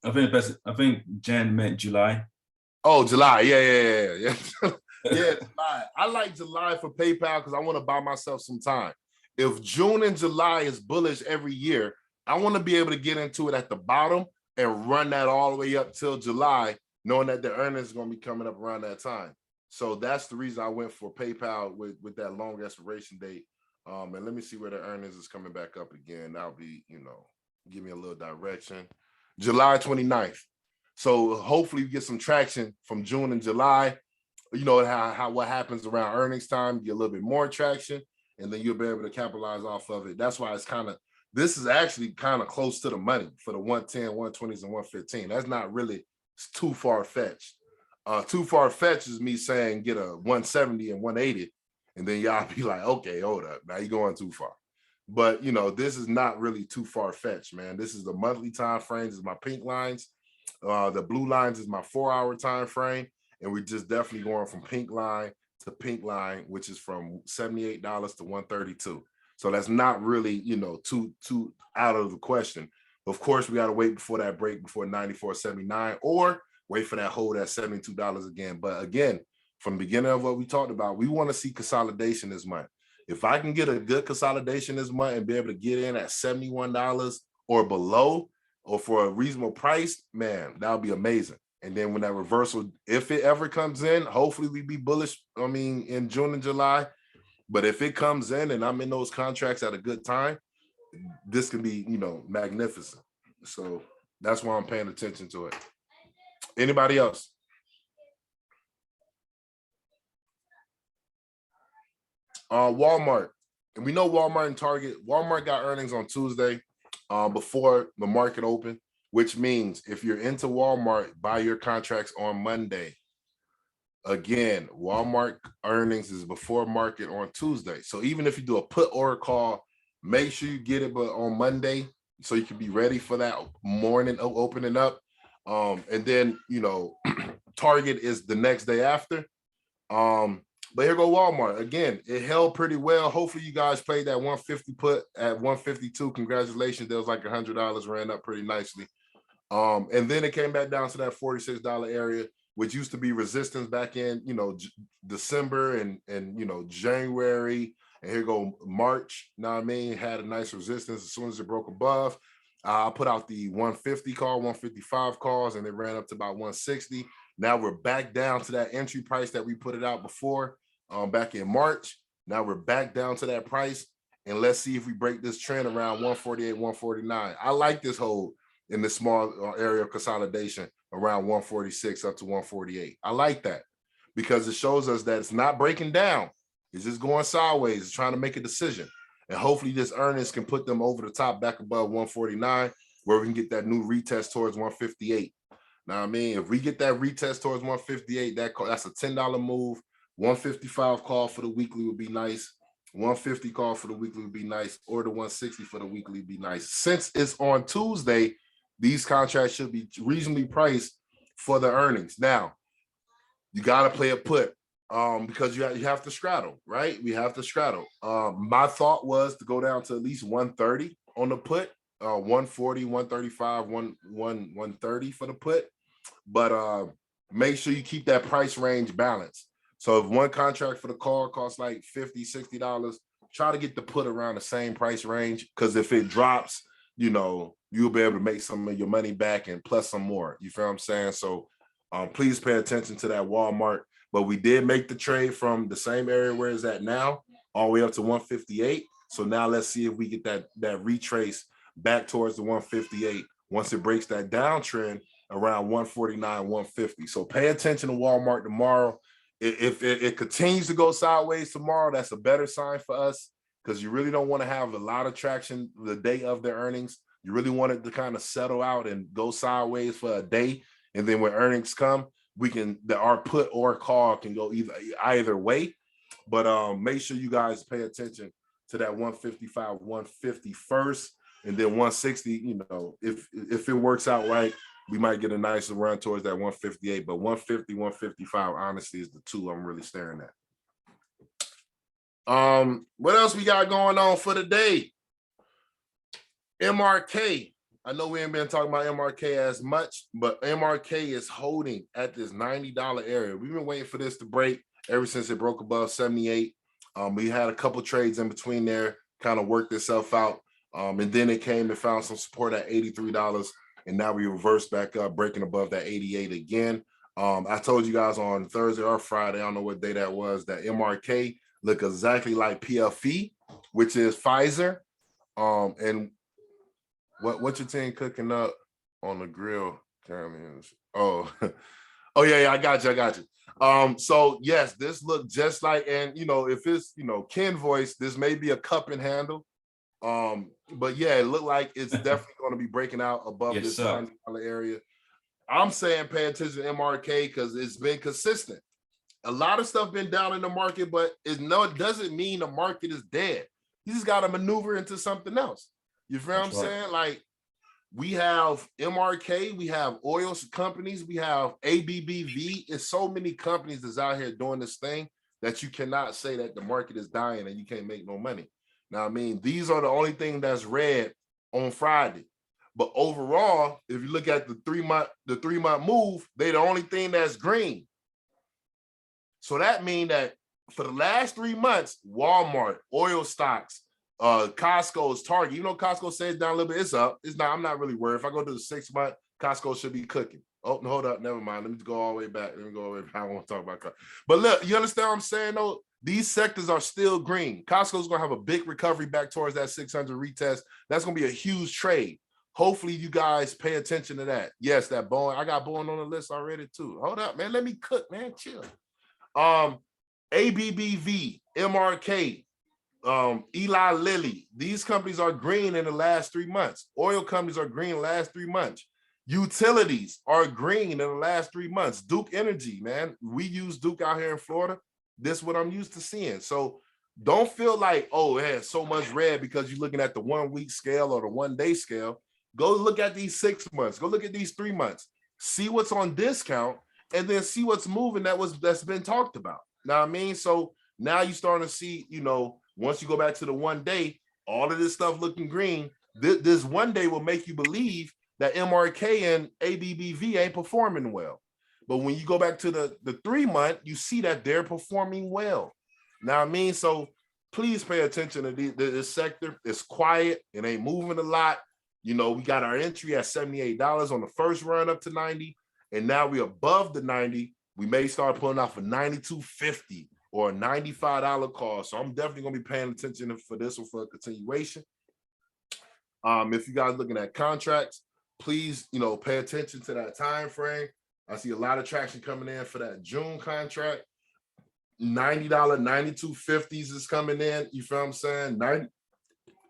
Speaker 2: Jan meant July.
Speaker 1: Oh, July. Yeah. Yeah, July. I like July for PayPal because I want to buy myself some time. If June and July is bullish every year, I want to be able to get into it at the bottom and run that all the way up till July, knowing that the earnings is going to be coming up around that time. So that's the reason I went for PayPal with that long expiration date. And let me see where the earnings is coming back up again. That'll be, give me a little direction. July 29th. So hopefully you get some traction from June and July. You know how what happens around earnings time, get a little bit more traction, and then you'll be able to capitalize off of it. That's why this is actually kind of close to the money for the 110, 120s, and 115. That's not really too far-fetched. Too far-fetched is me saying get a 170 and 180, and then y'all be like, okay, hold up, now you're going too far. But this is not really too far-fetched, man. This is the monthly time frame. This is my pink lines. The blue lines is my 4-hour time frame. And we're just definitely going from pink line to pink line, which is from $78 to $132. So that's not really, too out of the question. Of course, we got to wait before that break before 94.79 or wait for that hold at $72 again. But again, from the beginning of what we talked about, we want to see consolidation this month. If I can get a good consolidation this month and be able to get in at $71 or below or for a reasonable price, man, that would be amazing. And then when that reversal, if it ever comes in, hopefully we be bullish, in June and July. But if it comes in and I'm in those contracts at a good time, this can be, magnificent. So that's why I'm paying attention to it. Anybody else? Walmart. And we know Walmart and Target. Walmart got earnings on Tuesday before the market opened. Which means if you're into Walmart, buy your contracts on Monday. Again, Walmart earnings is before market on Tuesday. So even if you do a put or a call, make sure you get it but on Monday so you can be ready for that morning opening up. And then, Target is the next day after. But here go Walmart. Again, it held pretty well. Hopefully you guys played that 150 put at 152. Congratulations. There was like $100 ran up pretty nicely. And then it came back down to that $46 area, which used to be resistance back in, December and January. And here go March. Had a nice resistance as soon as it broke above. I put out the 150 call, 155 calls, and it ran up to about 160. Now we're back down to that entry price that we put it out before, back in March. Now we're back down to that price. And let's see if we break this trend around 148, 149. I like this hold in the small area of consolidation around 146 up to 148. I like that because it shows us that it's not breaking down. It's just going sideways. It's trying to make a decision. And hopefully this earnings can put them over the top back above 149, where we can get that new retest towards 158. Now, I mean, if we get that retest towards 158, that's a $10 move. 155 call for the weekly would be nice. 150 call for the weekly would be nice, or the 160 for the weekly would be nice. Since it's on Tuesday, these contracts should be reasonably priced for the earnings. Now, you got to play a put because you have to straddle, right? We have to straddle. My thought was to go down to at least 130 on the put, 140, 135, 130 for the put. But make sure you keep that price range balanced. So if one contract for the call costs like $50, $60, try to get the put around the same price range, because if it drops, you'll be able to make some of your money back and plus some more. You feel what I'm saying? So please pay attention to that Walmart. But we did make the trade from the same area where it's at now all the way up to 158. So now let's see if we get that retrace back towards the 158 once it breaks that downtrend around 149, 150. So pay attention to Walmart tomorrow. If it continues to go sideways tomorrow, that's a better sign for us, because you really don't want to have a lot of traction the day of their earnings. You really want it to kind of settle out and go sideways for a day. And then when earnings come, our put or call can go either way. But make sure you guys pay attention to that 155, 150 first, and then 160, if it works out right, we might get a nicer run towards that 158, but 150, 155, honestly, is the two I'm really staring at. What else we got going on for the day? MRK. I know we ain't been talking about MRK as much, but MRK is holding at this $90 area. We've been waiting for this to break ever since it broke above 78. We had a couple trades in between there, kind of worked itself out. And then it came and found some support at $83. And now we reversed back up, breaking above that 88 again. I told you guys on Thursday or Friday, I don't know what day that was, that MRK look exactly like PFE, which is Pfizer. And what's your team cooking up on the grill? Oh, yeah, I got you. So yes, this looked just like, and if it's Ken voice, this may be a cup and handle. But yeah, it looked like it's definitely going to be breaking out above this $90 area. I'm saying pay attention to MRK because it's been consistent. A lot of stuff been down in the market, but it doesn't mean the market is dead. You just got to maneuver into something else. You feel what I'm saying? Like, we have MRK, we have oil companies, we have ABBV. It's so many companies that's out here doing this thing that you cannot say that the market is dying and you can't make no money. Now, I mean, these are the only thing that's red on Friday. But overall, if you look at the three-month move, they're the only thing that's green. So that means that for the last 3 months, Walmart, oil stocks, Costco's, Target, even though Costco says down a little bit, it's up. It's not, I'm not really worried. If I go to the 6 month, Costco should be cooking. Oh, no, hold up, never mind. Let me go all the way back. I don't want to talk about Costco. But look, you understand what I'm saying, though? These sectors are still green. Costco's going to have a big recovery back towards that 600 retest. That's going to be a huge trade. Hopefully, you guys pay attention to that. Yes, that Boeing. I got Boeing on the list already, too. Hold up, man. Let me cook, man. Chill. ABBV, MRK, Eli Lilly. These companies are green in the last 3 months. Oil companies are green in the last 3 months. Utilities are green in the last 3 months. Duke Energy, man. We use Duke out here in Florida. This is what I'm used to seeing. So don't feel like, oh, it has so much red because you're looking at the 1 week scale or the 1 day scale. Go look at these 6 months. Go look at these 3 months. See what's on discount and then see what's moving that's been talked about. Know what I mean? So now you're starting to see, once you go back to the 1 day, all of this stuff looking green. This 1 day will make you believe that MRK and ABBV ain't performing well. But when you go back to the 3 month, you see that they're performing well. Now, I mean, so please pay attention to this sector. It's quiet. It ain't moving a lot. We got our entry at $78 on the first run up to 90. And now we're above the 90. We may start pulling off a $92.50 or a $95 call. So I'm definitely going to be paying attention for this one for a continuation. If you guys looking at contracts, please, pay attention to that time frame. I see a lot of traction coming in for that June contract. $90, 92.50s is coming in. You feel what I'm saying? 90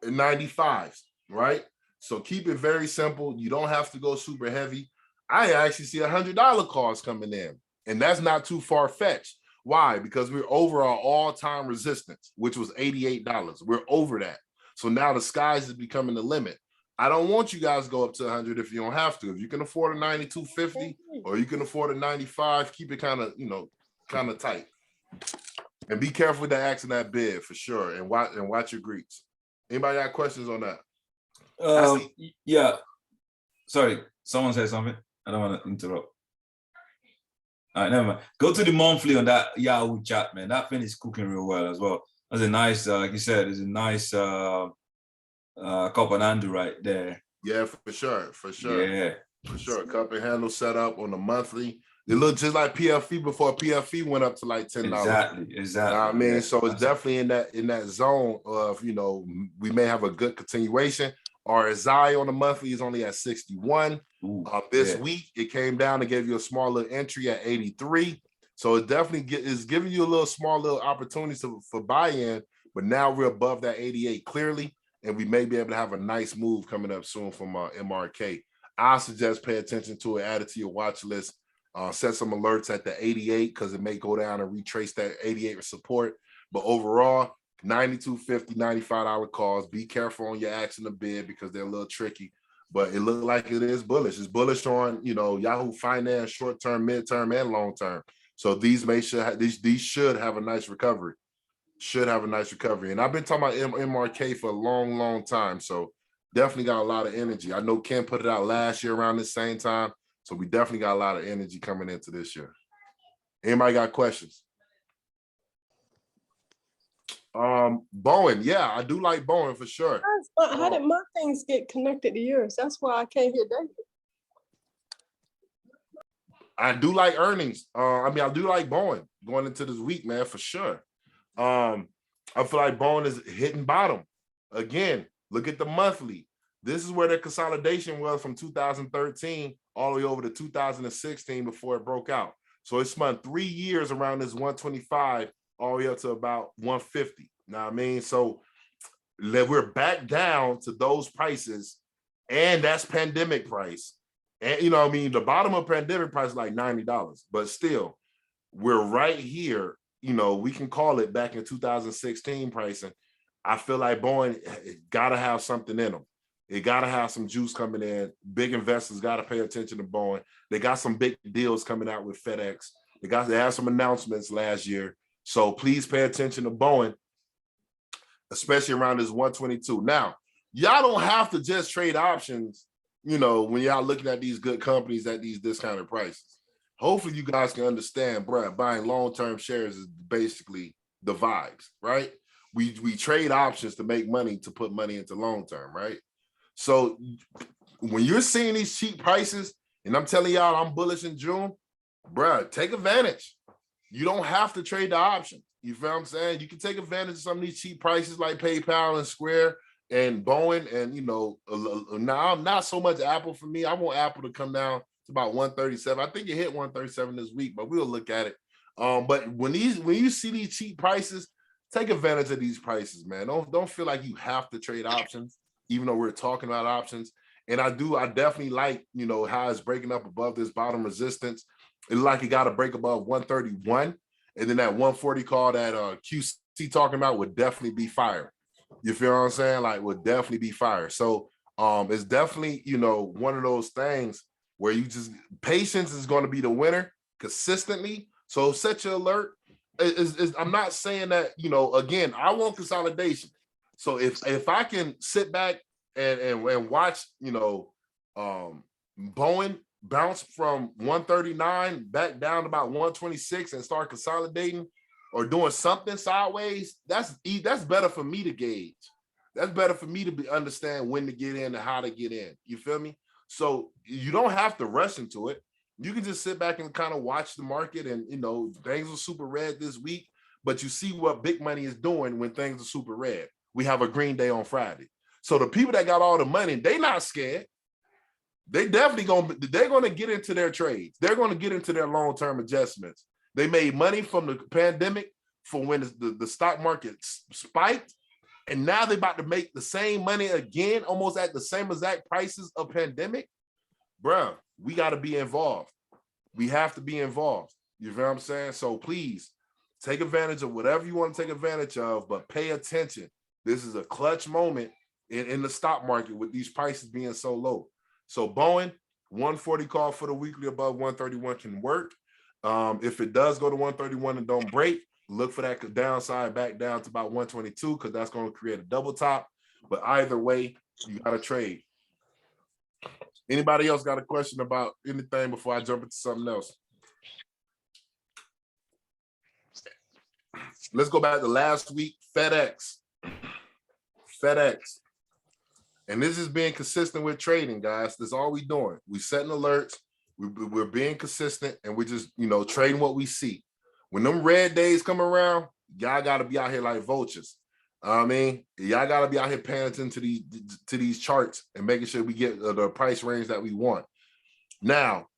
Speaker 1: and 95s, right? So keep it very simple. You don't have to go super heavy. I actually see $100 calls coming in, and that's not too far fetched. Why? Because we're over our all-time resistance, which was $88. We're over that. So now the skies is becoming the limit. I don't want you guys to go up to 100 if you don't have to. If you can afford a 92.50 or you can afford a 95, keep it kind of tight. And be careful with that action that bid for sure. And watch your Greeks. Anybody got questions on that?
Speaker 2: Yeah. Sorry, someone said something. I don't want to interrupt. All right, never mind. Go to the monthly on that Yahoo chat, man. That thing is cooking real well as well. That's a nice, like you said, it's a nice cup and handle right there.
Speaker 1: Yeah, for sure.
Speaker 2: Yeah.
Speaker 1: For sure. Cup and handle set up on the monthly. It looked just like PFE before PFE went up to like $10.
Speaker 2: Exactly.
Speaker 1: You know what I mean? So it's definitely in that zone of, we may have a good continuation. Our RSI on the monthly is only at 61. This week, it came down and gave you a small little entry at 83. So it definitely is giving you a little small little opportunity for buy-in, but now we're above that 88 clearly, and we may be able to have a nice move coming up soon from MRK. I suggest pay attention to it, add it to your watch list, set some alerts at the 88 because it may go down and retrace that 88 support. But overall, $92.50, $95 calls. Be careful on your action to bid because they're a little tricky, but it looks like it is bullish. It's bullish on, Yahoo Finance, short-term, mid-term, and long-term. So these should have a nice recovery. And I've been talking about MRK for a long, long time. So definitely got a lot of energy. I know Ken put it out last year around the same time. So we definitely got a lot of energy coming into this year. Anybody got questions? Boeing, yeah, I do like Boeing for sure.
Speaker 5: How did my things get connected to yours? That's why I can't hear David.
Speaker 1: I do like earnings. I do like Boeing going into this week, man, for sure. I feel like Boeing is hitting bottom. Again, look at the monthly. This is where their consolidation was from 2013 all the way over to 2016 before it broke out. So it spun 3 years around this 125 all the way up to about 150. You know what I mean? So we're back down to those prices, and that's pandemic price. And the bottom of pandemic price is like $90, but still, we're right here. We can call it back in 2016 pricing. I feel like Boeing gotta have something in them. It gotta have some juice coming in. Big investors gotta pay attention to Boeing. They got some big deals coming out with FedEx. They had some announcements last year. So please pay attention to Boeing, especially around this 122. Now, y'all don't have to just trade options, when y'all looking at these good companies at these discounted prices. Hopefully you guys can understand, bro, buying long-term shares is basically the vibes, right? We trade options to make money, to put money into long-term, right? So when you're seeing these cheap prices, and I'm telling y'all I'm bullish in June, bro, take advantage. You don't have to trade the option. You feel what I'm saying? You can take advantage of some of these cheap prices like PayPal and Square and Boeing, and now not so much Apple for me. I want Apple to come down to about 137. I think it hit 137 this week, but we'll look at it. But when you see these cheap prices, take advantage of these prices, man. Don't feel like you have to trade options, even though we're talking about options. And I definitely like, how it's breaking up above this bottom resistance. It's like it got to break above 131. And then that 140 call that QC talking about would definitely be fire. You feel what I'm saying? Like, would definitely be fire. So it's definitely, one of those things where patience is going to be the winner consistently. So set your alert. I'm not saying that, again, I want consolidation. So if I can sit back and watch, Boeing bounce from 139 back down to about 126 and start consolidating or doing something sideways, that's better for me to gauge. That's better for me to understand when to get in and how to get in. You feel me? So you don't have to rush into it. You can just sit back and kind of watch the market, and things are super red this week, but you see what big money is doing when things are super red. We have a green day on Friday. So the people that got all the money, they not scared. They definitely they're going to get into their trades. They're going to get into their long-term adjustments. They made money from the pandemic. for when the stock market spiked, and now they're about to make the same money again, almost at the same exact prices of pandemic. Bruh, we got to be involved. We have to be involved. You know what I'm saying? So please take advantage of whatever you want to take advantage of, but pay attention. This is a clutch moment in the stock market with these prices being so low. So Boeing, 140 call for the weekly above 131 can work. If it does go to 131 and don't break, look for that downside back down to about 122 because that's going to create a double top. But either way, you got to trade. Anybody else got a question about anything before I jump into something else? Let's go back to last week, FedEx. And this is being consistent with trading, guys. That's all we're doing. We setting alerts. We're being consistent, and we're just, trading what we see. When them red days come around, y'all got to be out here like vultures. I mean, y'all got to be out here paying attention to these charts and making sure we get the price range that we want. Now,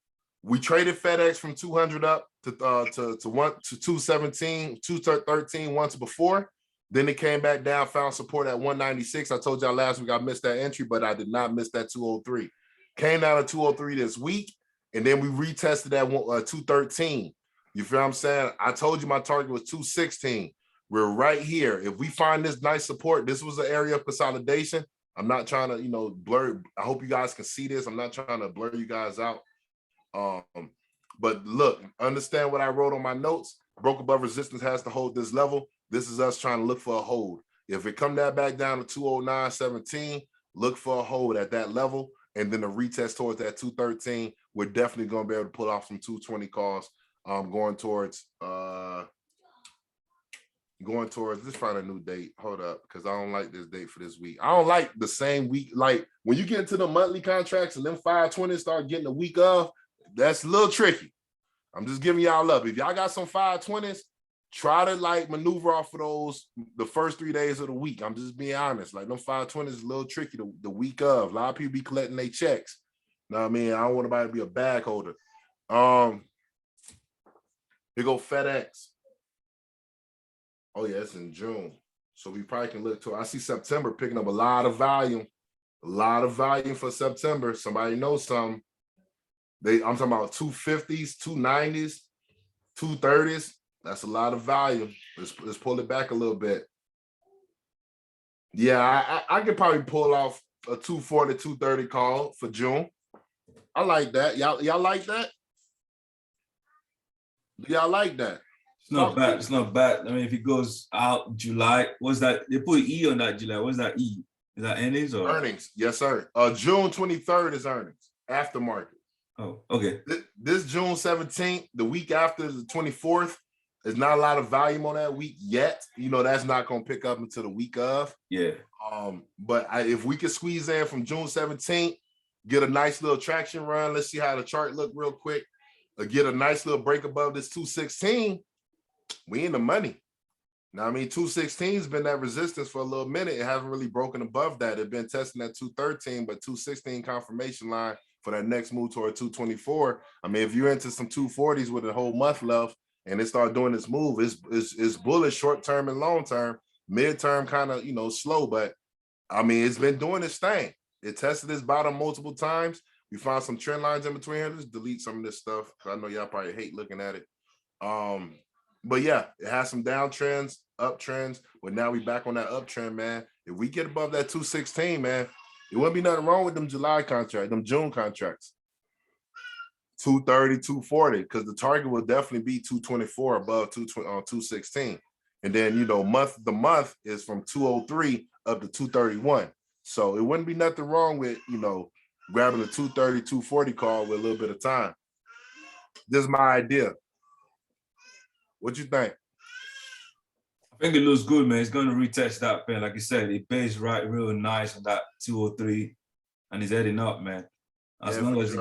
Speaker 1: we traded FedEx from 200 up to 217, 213 once before. Then it came back down, found support at 196. I told y'all last week I missed that entry, but I did not miss that 203. Came down to 203 this week, and then we retested at 213. You feel what I'm saying? I told you my target was 216. We're right here. If we find this nice support, this was an area of consolidation. I'm not trying to, blur. I hope you guys can see this. I'm not trying to blur you guys out. But look, understand what I wrote on my notes. Broke above resistance has to hold this level. This is us trying to look for a hold. If it come that back down to 209.17, look for a hold at that level, and then a retest towards that 213. We're definitely going to be able to pull off some 220 calls. Going towards. Let's find a new date. Hold up, because I don't like this date for this week. I don't like the same week. Like when you get into the monthly contracts and then 520 start getting a week of, that's a little tricky. I'm just giving y'all up. If y'all got some 520s, try to maneuver off of those the first 3 days of the week. I'm just being honest. Like them 520s is a little tricky the week of. A lot of people be collecting their checks. You know what I mean? I don't want anybody to be a bag holder. Here go FedEx. Oh yeah, it's in June. So we probably can look to, I see September picking up a lot of volume. A lot of volume for September. Somebody knows something. I'm talking about 250s, 290s, 230s. That's a lot of volume. Let's pull it back a little bit. Yeah, I could probably pull off a 240, 230 call for June. I like that. Y'all like that? Do y'all like that?
Speaker 2: It's not bad. It's not bad. I mean, if it goes out July, what's that? They put E on that July. What's that E? Is that earnings or
Speaker 1: earnings? Yes, sir. June 23rd is earnings. Aftermarket.
Speaker 2: Oh, okay.
Speaker 1: This June 17th, the week after the 24th, there's not a lot of volume on that week yet. That's not going to pick up until the week of.
Speaker 2: Yeah.
Speaker 1: But if we could squeeze in from June 17th, get a nice little traction run. Let's see how the chart look real quick. Get a nice little break above this 216. We in the money. Now, 216 has been that resistance for a little minute. It hasn't really broken above that. It's been testing at 213, but 216 confirmation line for that next move toward 224. If you're into some 240s with a whole month left and it start doing this move, it's bullish short term and long term. Mid-term kind of, slow, but it's been doing its thing. It tested this bottom multiple times. We found some trend lines in between here. Let's delete some of this stuff because I know y'all probably hate looking at it. But yeah, it has some downtrends, uptrends, but now we back on that uptrend, man. If we get above that 216, man, it wouldn't be nothing wrong with them July contracts, them June contracts. 230, 240, because the target will definitely be 224 above 216. And then, the month is from 203 up to 231. So it wouldn't be nothing wrong with, grabbing a 230, 240 call with a little bit of time. This is my idea. What you think?
Speaker 2: I think it looks good, man. It's going to retest that pen. Like you said, it pays right real nice on that 203, and it's heading up, man. As long as,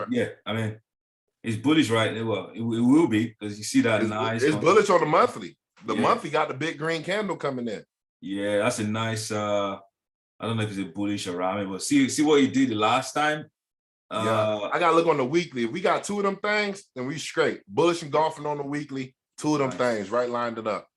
Speaker 2: it's bullish, right? Well, it will be, because you see that
Speaker 1: it's bullish on the monthly. The monthly got the big green candle coming in.
Speaker 2: Yeah, that's a nice, I don't know if it's a bullish or ramen, but see what he did the last time.
Speaker 1: I got to look on the weekly. If we got two of them things, then we straight. Bullish and golfing on the weekly. Two of them things, right, lined it up.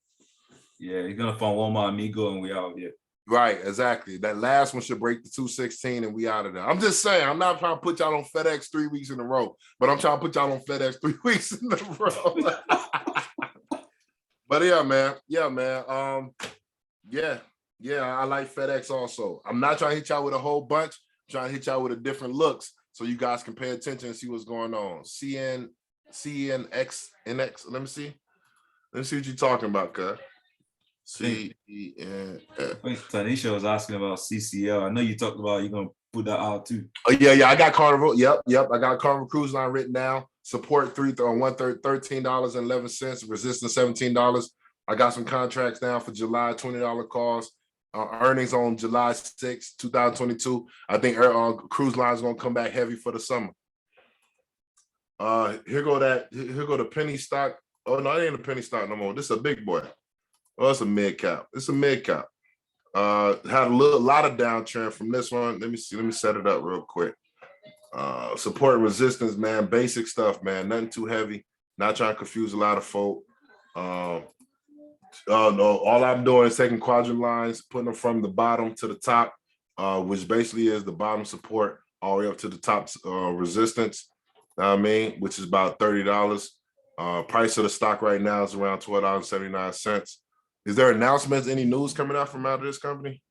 Speaker 2: Yeah, he's gonna find one more amigo and we out here.
Speaker 1: Right, exactly. That last one should break the 216 and we out of there. I'm just saying, I'm not trying to put y'all on FedEx 3 weeks in a row, but I'm trying to put y'all on FedEx 3 weeks in a row. But yeah, man. Yeah, I like FedEx also. I'm not trying to hit y'all with a whole bunch. I'm trying to hit y'all with a different looks so you guys can pay attention and see what's going on. CNX, NX. Let me see what you're talking about, cuz. CEN.
Speaker 2: I think Tanisha was asking about CCL. I know you talked about you're gonna put that out too.
Speaker 1: Oh yeah. I got Carnival. Yep. I got Carnival Cruise Line written down. Support $13.11. Resistance $17. I got some contracts down for July, $20 calls. Earnings on July 6, 2022. I think cruise line is gonna come back heavy for the summer. Here go the penny stock. Oh no, it ain't a penny stock no more. This is a big boy. Oh, it's a mid cap. It's a mid cap. Had a lot of downtrend from this one. Let me see. Let me set it up real quick. Support and resistance, man. Basic stuff, man. Nothing too heavy. Not trying to confuse a lot of folk. No, all I'm doing is taking quadrant lines, putting them from the bottom to the top, which basically is the bottom support all the way up to the top resistance. I mean, which is about $30. Price of the stock right now is around $12.79. Is there announcements? Any news coming out of this company?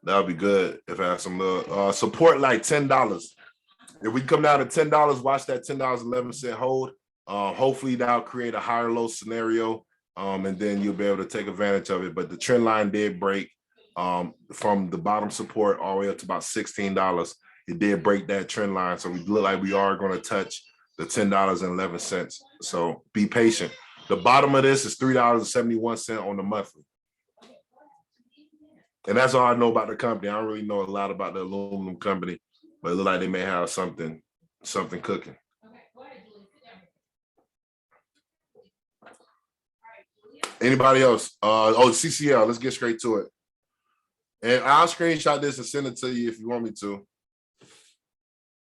Speaker 1: That would be good if I have some little support like $10. If we come down to $10, watch that $10.11 hold. Hopefully that'll create a higher low scenario, and then you'll be able to take advantage of it. But the trend line did break from the bottom support all the way up to about $16. It did break that trend line, so we look like we are going to touch the $10.11. So be patient. The bottom of this is $3.71 on the monthly. And that's all I know about the company. I don't really know a lot about the aluminum company, but it looks like they may have something cooking. Anybody else? CCL. Let's get straight to it. And I'll screenshot this and send it to you if you want me to.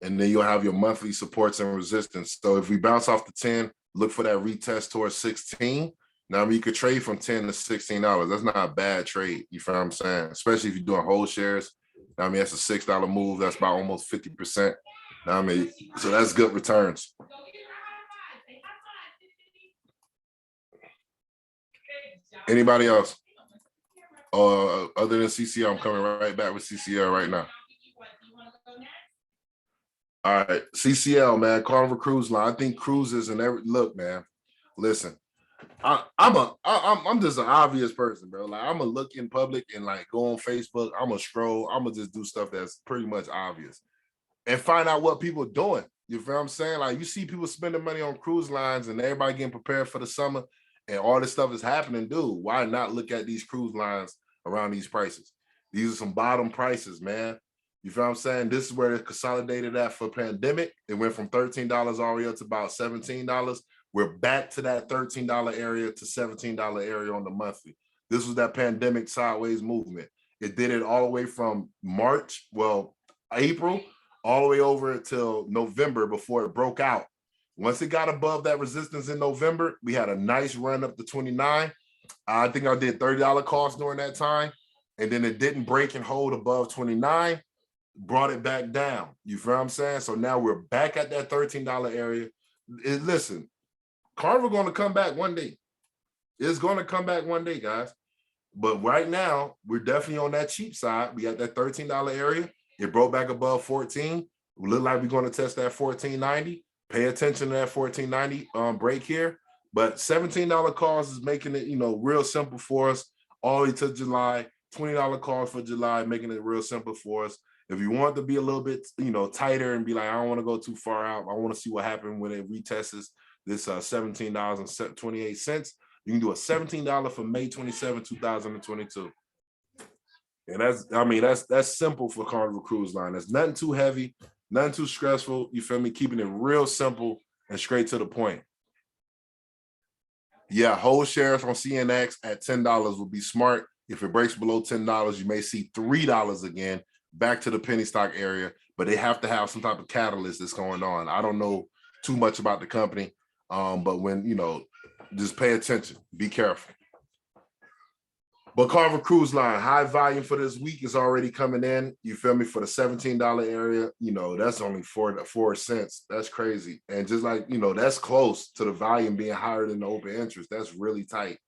Speaker 1: And then you'll have your monthly supports and resistance. So if we bounce off the 10, look for that retest towards 16. Now, I mean, you could trade from $10 to $16. That's not a bad trade. You feel what I'm saying? Especially if you're doing whole shares. I mean, that's a $6 move. That's about almost 50%. I mean, so that's good returns. Anybody else? Other than CCL, I'm coming right back with CCL right now. All right, CCL, man, Carnival Cruise Line. I think cruises and look, man. Listen, I'm just an obvious person, bro. Like I'm gonna look in public and like go on Facebook. I'm gonna scroll. I'm gonna just do stuff that's pretty much obvious and find out what people are doing. You feel what I'm saying? Like you see people spending money on cruise lines and everybody getting prepared for the summer, and all this stuff is happening. Dude, why not look at these cruise lines around these prices? These are some bottom prices, man. You feel what I'm saying? This is where it consolidated at for pandemic. It went from $13 all the way up to about $17. We're back to that $13 area to $17 area on the monthly. This was that pandemic sideways movement. It did it all the way from April, all the way over until November before it broke out. Once it got above that resistance in November, we had a nice run up to 29. I think I did $30 calls during that time. And then it didn't break and hold above 29. Brought it back down. You feel what I'm saying? So now we're back at that $13 area. Listen, Carnival going to come back one day. It's going to come back one day, guys. But right now, we're definitely on that cheap side. We got that $13 area. It broke back above 14. We look like we're going to test that 14.90. Pay attention to that 14.90 break here. But $17 calls is making it, real simple for us all the way to July. $20 calls for July, making it real simple for us. If you want to be a little bit, tighter and be like, I don't want to go too far out. I want to see what happened when it retests this $17.28. You can do a $17 for May 27, 2022. And that's simple for Carnival Cruise Line. There's nothing too heavy, nothing too stressful. You feel me? Keeping it real simple and straight to the point. Yeah, whole shares on CNX at $10 would be smart. If it breaks below $10, you may see $3 again. Back to the penny stock area, but they have to have some type of catalyst that's going on. I don't know too much about the company. But when, just pay attention, be careful. But Carver Cruise Line, high volume for this week is already coming in. You feel me? For the $17 area, that's only 4 cents. That's crazy. And just like, that's close to the volume being higher than the open interest. That's really tight.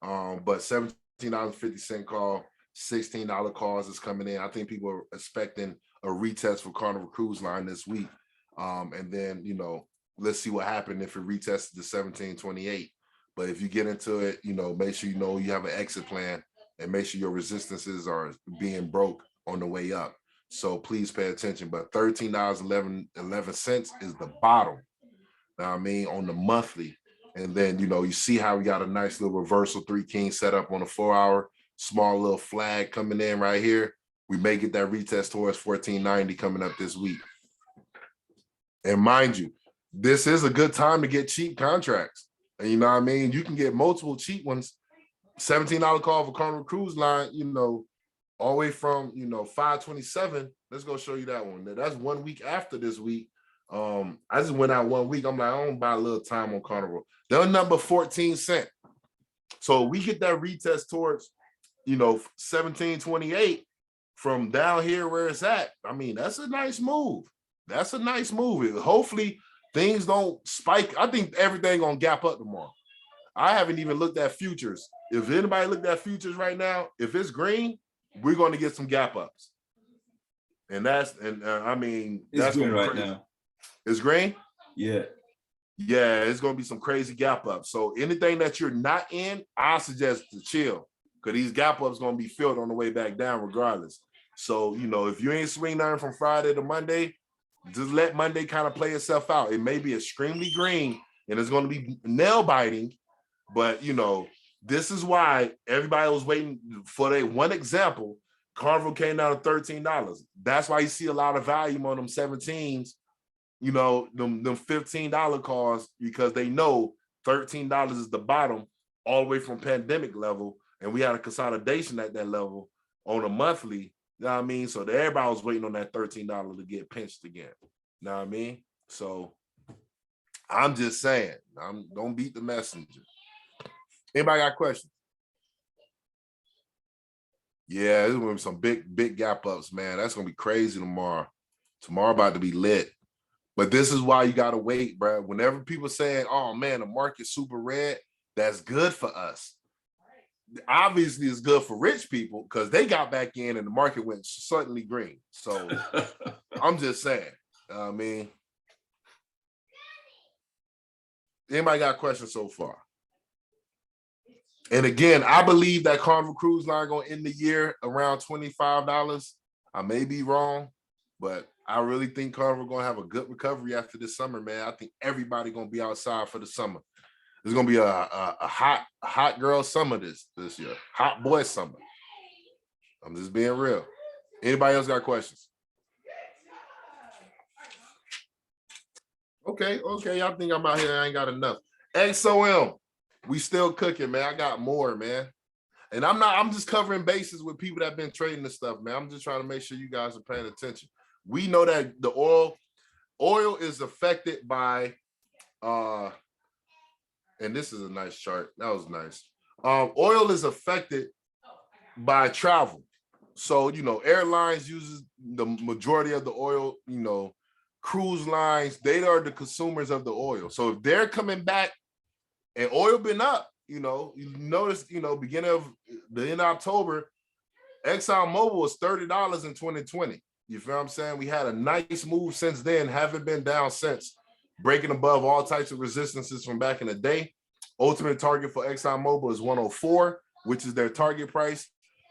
Speaker 1: But $17.50 call, $16 calls is coming in. I think people are expecting a retest for Carnival Cruise Line this week. And then, let's see what happened if it retests to $17.28. But if you get into it, make sure you have an exit plan and make sure your resistances are being broke on the way up. So please pay attention. But $13.11 is the bottom. On the monthly. And then, you see how we got a nice little reversal 3 king set up on a 4-hour, small little flag coming in right here. We may get that retest towards 1490 coming up this week. And mind you, this is a good time to get cheap contracts. And you can get multiple cheap ones. $17 call for Carnival Cruise Line, all the way from, 527. Let's go show you that one. That's 1 week after this week. I just went out 1 week. I'm like, I don't buy a little time on Carnival. They're number 14 cent. So we get that retest towards, 1728 from down here where it's at. That's a nice move. That's a nice move. Hopefully things don't spike. I think everything gonna gap up tomorrow. I haven't even looked at futures. If anybody looked at futures right now, if it's green, we're going to get some gap ups. And that's
Speaker 2: it's
Speaker 1: that's
Speaker 2: green right
Speaker 1: crazy.
Speaker 2: now.
Speaker 1: It's green?
Speaker 2: Yeah.
Speaker 1: Yeah, it's going to be some crazy gap ups. So anything that you're not in, I suggest to chill because these gap ups going to be filled on the way back down regardless. So, if you ain't swing nothing from Friday to Monday, just let Monday kind of play itself out. It may be extremely green and it's going to be nail biting, but this is why everybody was waiting for their one example. Carnival came down to $13. That's why you see a lot of volume on them 17s, them $15 calls, because they know $13 is the bottom all the way from pandemic level. And we had a consolidation at that level on a monthly. You know what I mean? So everybody was waiting on that $13 to get pinched again. You know what I mean? So I'm just saying, don't beat the messenger. Anybody got questions? Yeah, there's gonna be some big gap ups, man. That's gonna be crazy tomorrow. Tomorrow about to be lit. But this is why you gotta wait, bro. Whenever people saying, "Oh man, the market's super red," that's good for us. Obviously, it's good for rich people because they got back in and the market went suddenly green. So I'm just saying. Anybody got questions so far? And again, I believe that Carnival Cruise Line gonna end the year around $25. I may be wrong, but I really think Carnival gonna have a good recovery after this summer, man. I think everybody gonna be outside for the summer. It's gonna be a hot girl summer this year, hot boy summer. I'm just being real. Anybody else got questions? Okay. Y'all think I'm out here? I ain't got enough. XOM. We still cooking, man. I got more, man. And I'm just covering bases with people that have been trading this stuff, man. I'm just trying to make sure you guys are paying attention. We know that the oil is affected by, and this is a nice chart. That was nice. Oil is affected by travel. So, airlines uses the majority of the oil, cruise lines, they are the consumers of the oil. So if they're coming back, and oil been up, you notice, beginning of the end of October, ExxonMobil was $30 in 2020. You feel what I'm saying? We had a nice move since then, haven't been down since, breaking above all types of resistances from back in the day. Ultimate target for ExxonMobil is 104, which is their target price.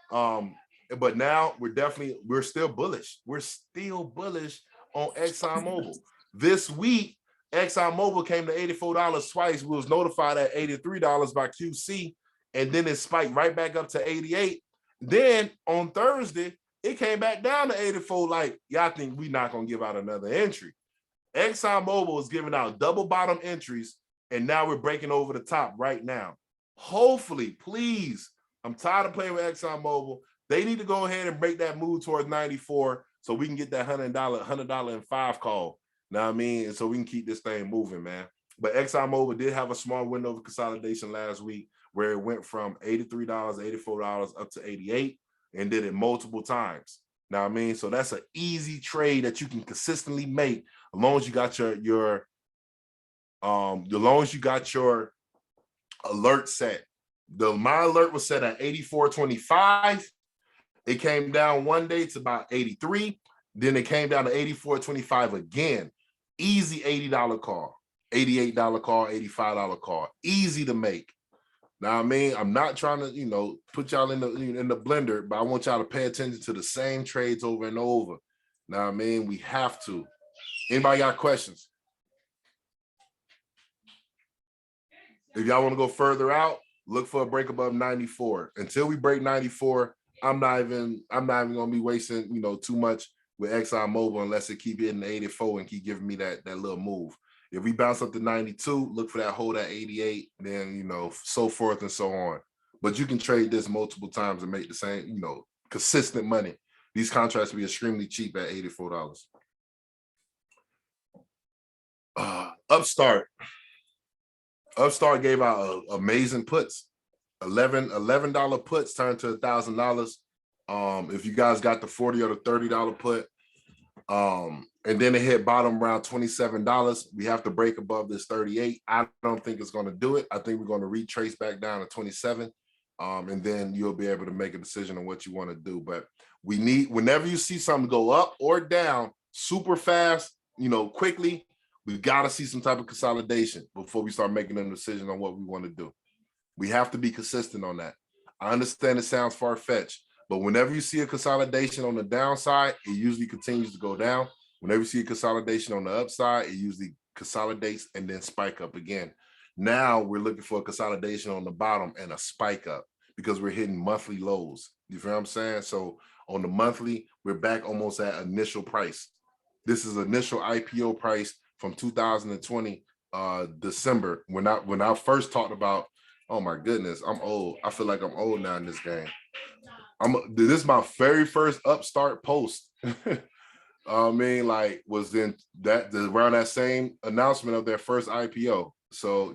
Speaker 1: But now we're still bullish. We're still bullish on ExxonMobil. This week, ExxonMobil came to $84 twice. We was notified at $83 by QC, and then it spiked right back up to 88. Then on Thursday, it came back down to 84. Like, y'all think we not gonna give out another entry? ExxonMobil is giving out double bottom entries, and now we're breaking over the top right now. Hopefully, please, I'm tired of playing with ExxonMobil. They need to go ahead and break that move towards 94 so we can get that $100 and 5 call. Know what I mean? And so we can keep this thing moving, man. But ExxonMobil did have a small window of consolidation last week where it went from $83, $84 up to 88 and did it multiple times. Now, I mean, so that's an easy trade that you can consistently make as long as you got your alert set. My alert was set at 84.25. It came down one day to about 83. Then it came down to 84.25 again. Easy $80 call, $88 call, $85 call. Easy to make. Now, I mean, I'm not trying to, put y'all in the blender, but I want y'all to pay attention to the same trades over and over. Now, I mean, we have to. Anybody got questions? If y'all want to go further out, look for a break above 94. Until we break 94, I'm not even gonna be wasting, too much with ExxonMobil unless it keep hitting the 84 and keep giving me that little move. If we bounce up to 92, look for that hold at 88, then, so forth and so on. But you can trade this multiple times and make the same, consistent money. These contracts will be extremely cheap at $84. Upstart gave out amazing puts. $11 puts turned to $1,000. If you guys got the $40 or the $30 put, and then it hit bottom around $27. We have to break above this 38. I don't think it's going to do it. I think we're going to retrace back down to 27. And then you'll be able to make a decision on what you want to do. But whenever you see something go up or down super fast, quickly, we've got to see some type of consolidation before we start making a decision on what we want to do. We have to be consistent on that. I understand it sounds far-fetched, but whenever you see a consolidation on the downside, it usually continues to go down. Whenever you see a consolidation on the upside, it usually consolidates and then spike up again. Now we're looking for a consolidation on the bottom and a spike up because we're hitting monthly lows. You feel what I'm saying? So on the monthly, we're back almost at initial price. This is initial IPO price from 2020 December. When I first talked about, oh my goodness, I'm old. I feel like I'm old now in this game. This is my very first Upstart post. I mean, was then around that same announcement of their first IPO. So,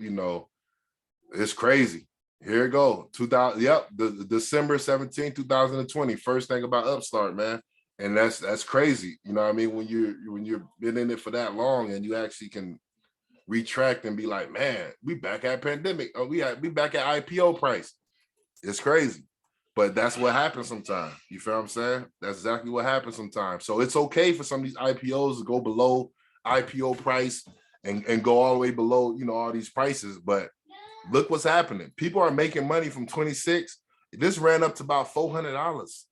Speaker 1: it's crazy. Here it go. The December 17, 2020. First thing about Upstart, man. And that's crazy. You know what I mean? When you're been in it for that long and you actually can retract and be like, man, we back at pandemic. Oh, we back at IPO price. It's crazy. But that's what happens sometimes. You feel what I'm saying? That's exactly what happens sometimes. So it's okay for some of these IPOs to go below IPO price and go all the way below, all these prices. But look what's happening. People are making money from 26. This ran up to about $400.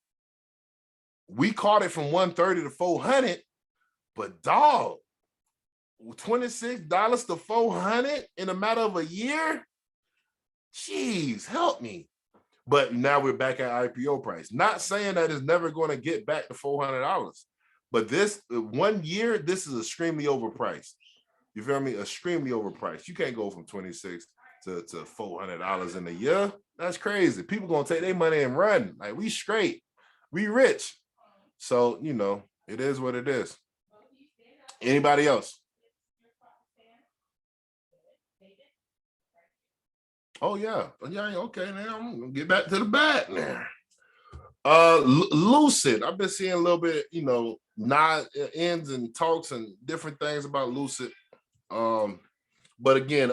Speaker 1: We caught it from 130 to 400, but dog, $26 to 400 in a matter of a year? Jeez, help me. But now we're back at IPO price. Not saying that it's never going to get back to $400, but this 1 year, this is extremely overpriced. You feel me? Extremely overpriced. You can't go from 26 to $400 in a year. That's crazy. People gonna take their money and run. Like, we straight, we rich. So, it is what it is. Anybody else? Oh yeah, okay. Now I'm gonna get back to the bat now. Lucid. I've been seeing a little bit, nod ends and talks and different things about Lucid. But again,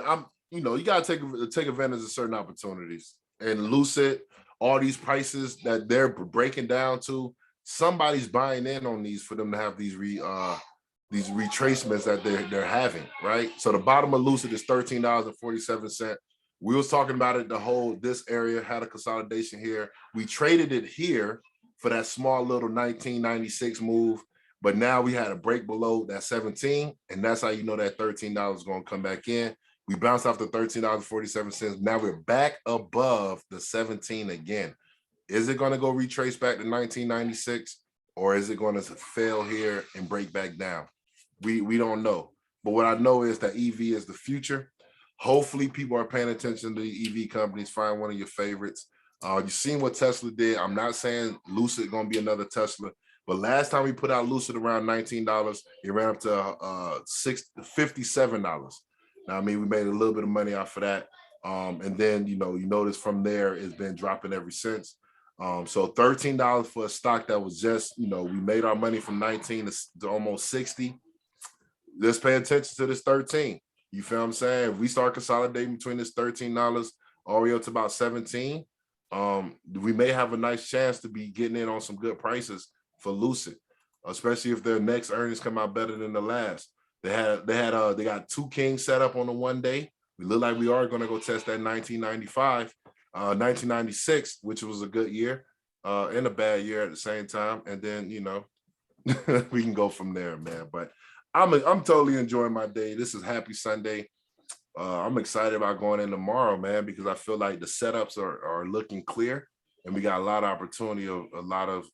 Speaker 1: you gotta take advantage of certain opportunities. And Lucid, all these prices that they're breaking down to, somebody's buying in on these for them to have these retracements that they're having, right? So the bottom of Lucid is $13.47. We was talking about it, this area had a consolidation here. We traded it here for that small little 1996 move, but now we had a break below that 17, and that's how you know that $13 is going to come back in. We bounced off the $13.47. Now we're back above the 17 again. Is it going to go retrace back to 1996, or is it going to fail here and break back down? We don't know. But what I know is that EV is the future. Hopefully people are paying attention to the EV companies. Find one of your favorites. You've seen what Tesla did. I'm not saying Lucid going to be another Tesla, but last time we put out Lucid around $19, it ran up to $57. Now, I mean, we made a little bit of money off of that. And then, you notice from there, it's been dropping ever since. So $13 for a stock that was just, we made our money from 19 to almost 60. Let's pay attention to this 13. You feel what I'm saying? If we start consolidating between this $13 all the way up to about 17, we may have a nice chance to be getting in on some good prices for Lucid, especially if their next earnings come out better than the last. They got 2 kings set up on the 1 day. We look like we are going to go test that 1996, which was a good year and a bad year at the same time. And then, we can go from there, man. But I'm totally enjoying my day. This is Happy Sunday. I'm excited about going in tomorrow, man, because I feel like the setups are looking clear, and we got a lot of opportunity of a lot of,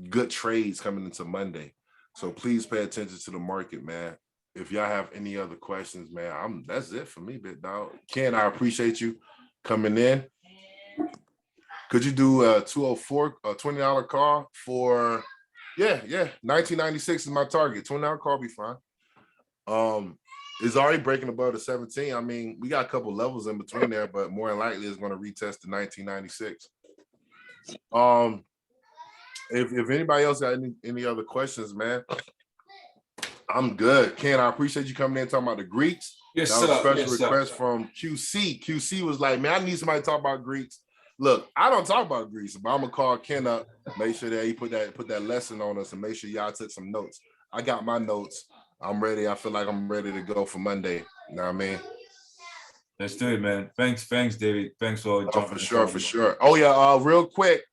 Speaker 1: good trades coming into Monday. So please pay attention to the market, man. If y'all have any other questions, man, that's it for me, big dog. Ken, I appreciate you coming in. Could you do a 204, a $20 call for, yeah, 1996 is my target. $20 call be fine. It's already breaking above the 17. I mean, we got a couple levels in between there, but more than likely it's going to retest the 1996. If anybody else got any other questions, man, I'm good. Ken, I appreciate you coming in and talking about the Greeks.
Speaker 2: Yes,
Speaker 1: that was a special
Speaker 2: yes,
Speaker 1: request from QC. QC was like, man, I need somebody to talk about Greeks. Look, I don't talk about Greeks, but I'm gonna call Ken up, make sure that he put that lesson on us, and make sure y'all took some notes. I got my notes. I'm ready. I feel like I'm ready to go for Monday. You know what I mean?
Speaker 2: Let's do it, man. Thanks, David. Thanks for jumping.
Speaker 1: For sure. Oh yeah, real quick.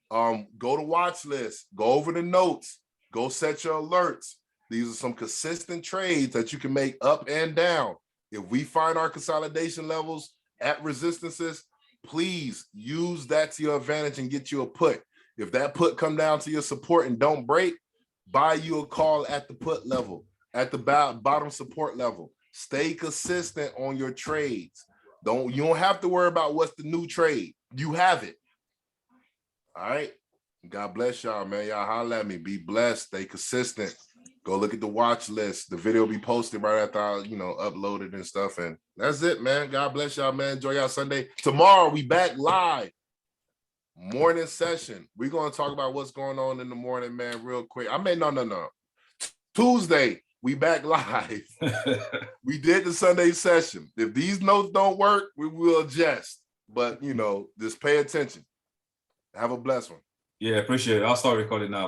Speaker 1: Go to watch list, go over the notes, go set your alerts. These are some consistent trades that you can make up and down. If we find our consolidation levels at resistances, please use that to your advantage and get you a put. If that put come down to your support and don't break, buy you a call at the put level, at the bottom support level. Stay consistent on your trades. You don't have to worry about what's the new trade. You have it. All right. God bless y'all, man. Y'all holler at me. Be blessed. Stay consistent. Go look at the watch list. The video will be posted right after I, upload it and stuff. And that's it, man. God bless y'all, man. Enjoy y'all Sunday. Tomorrow, we back live. Morning session. We're going to talk about what's going on in the morning, man, real quick. No. Tuesday, we back live. We did the Sunday session. If these notes don't work, we will adjust. But, just pay attention. Have a blessed one.
Speaker 2: Yeah, appreciate it. I'll start recording now.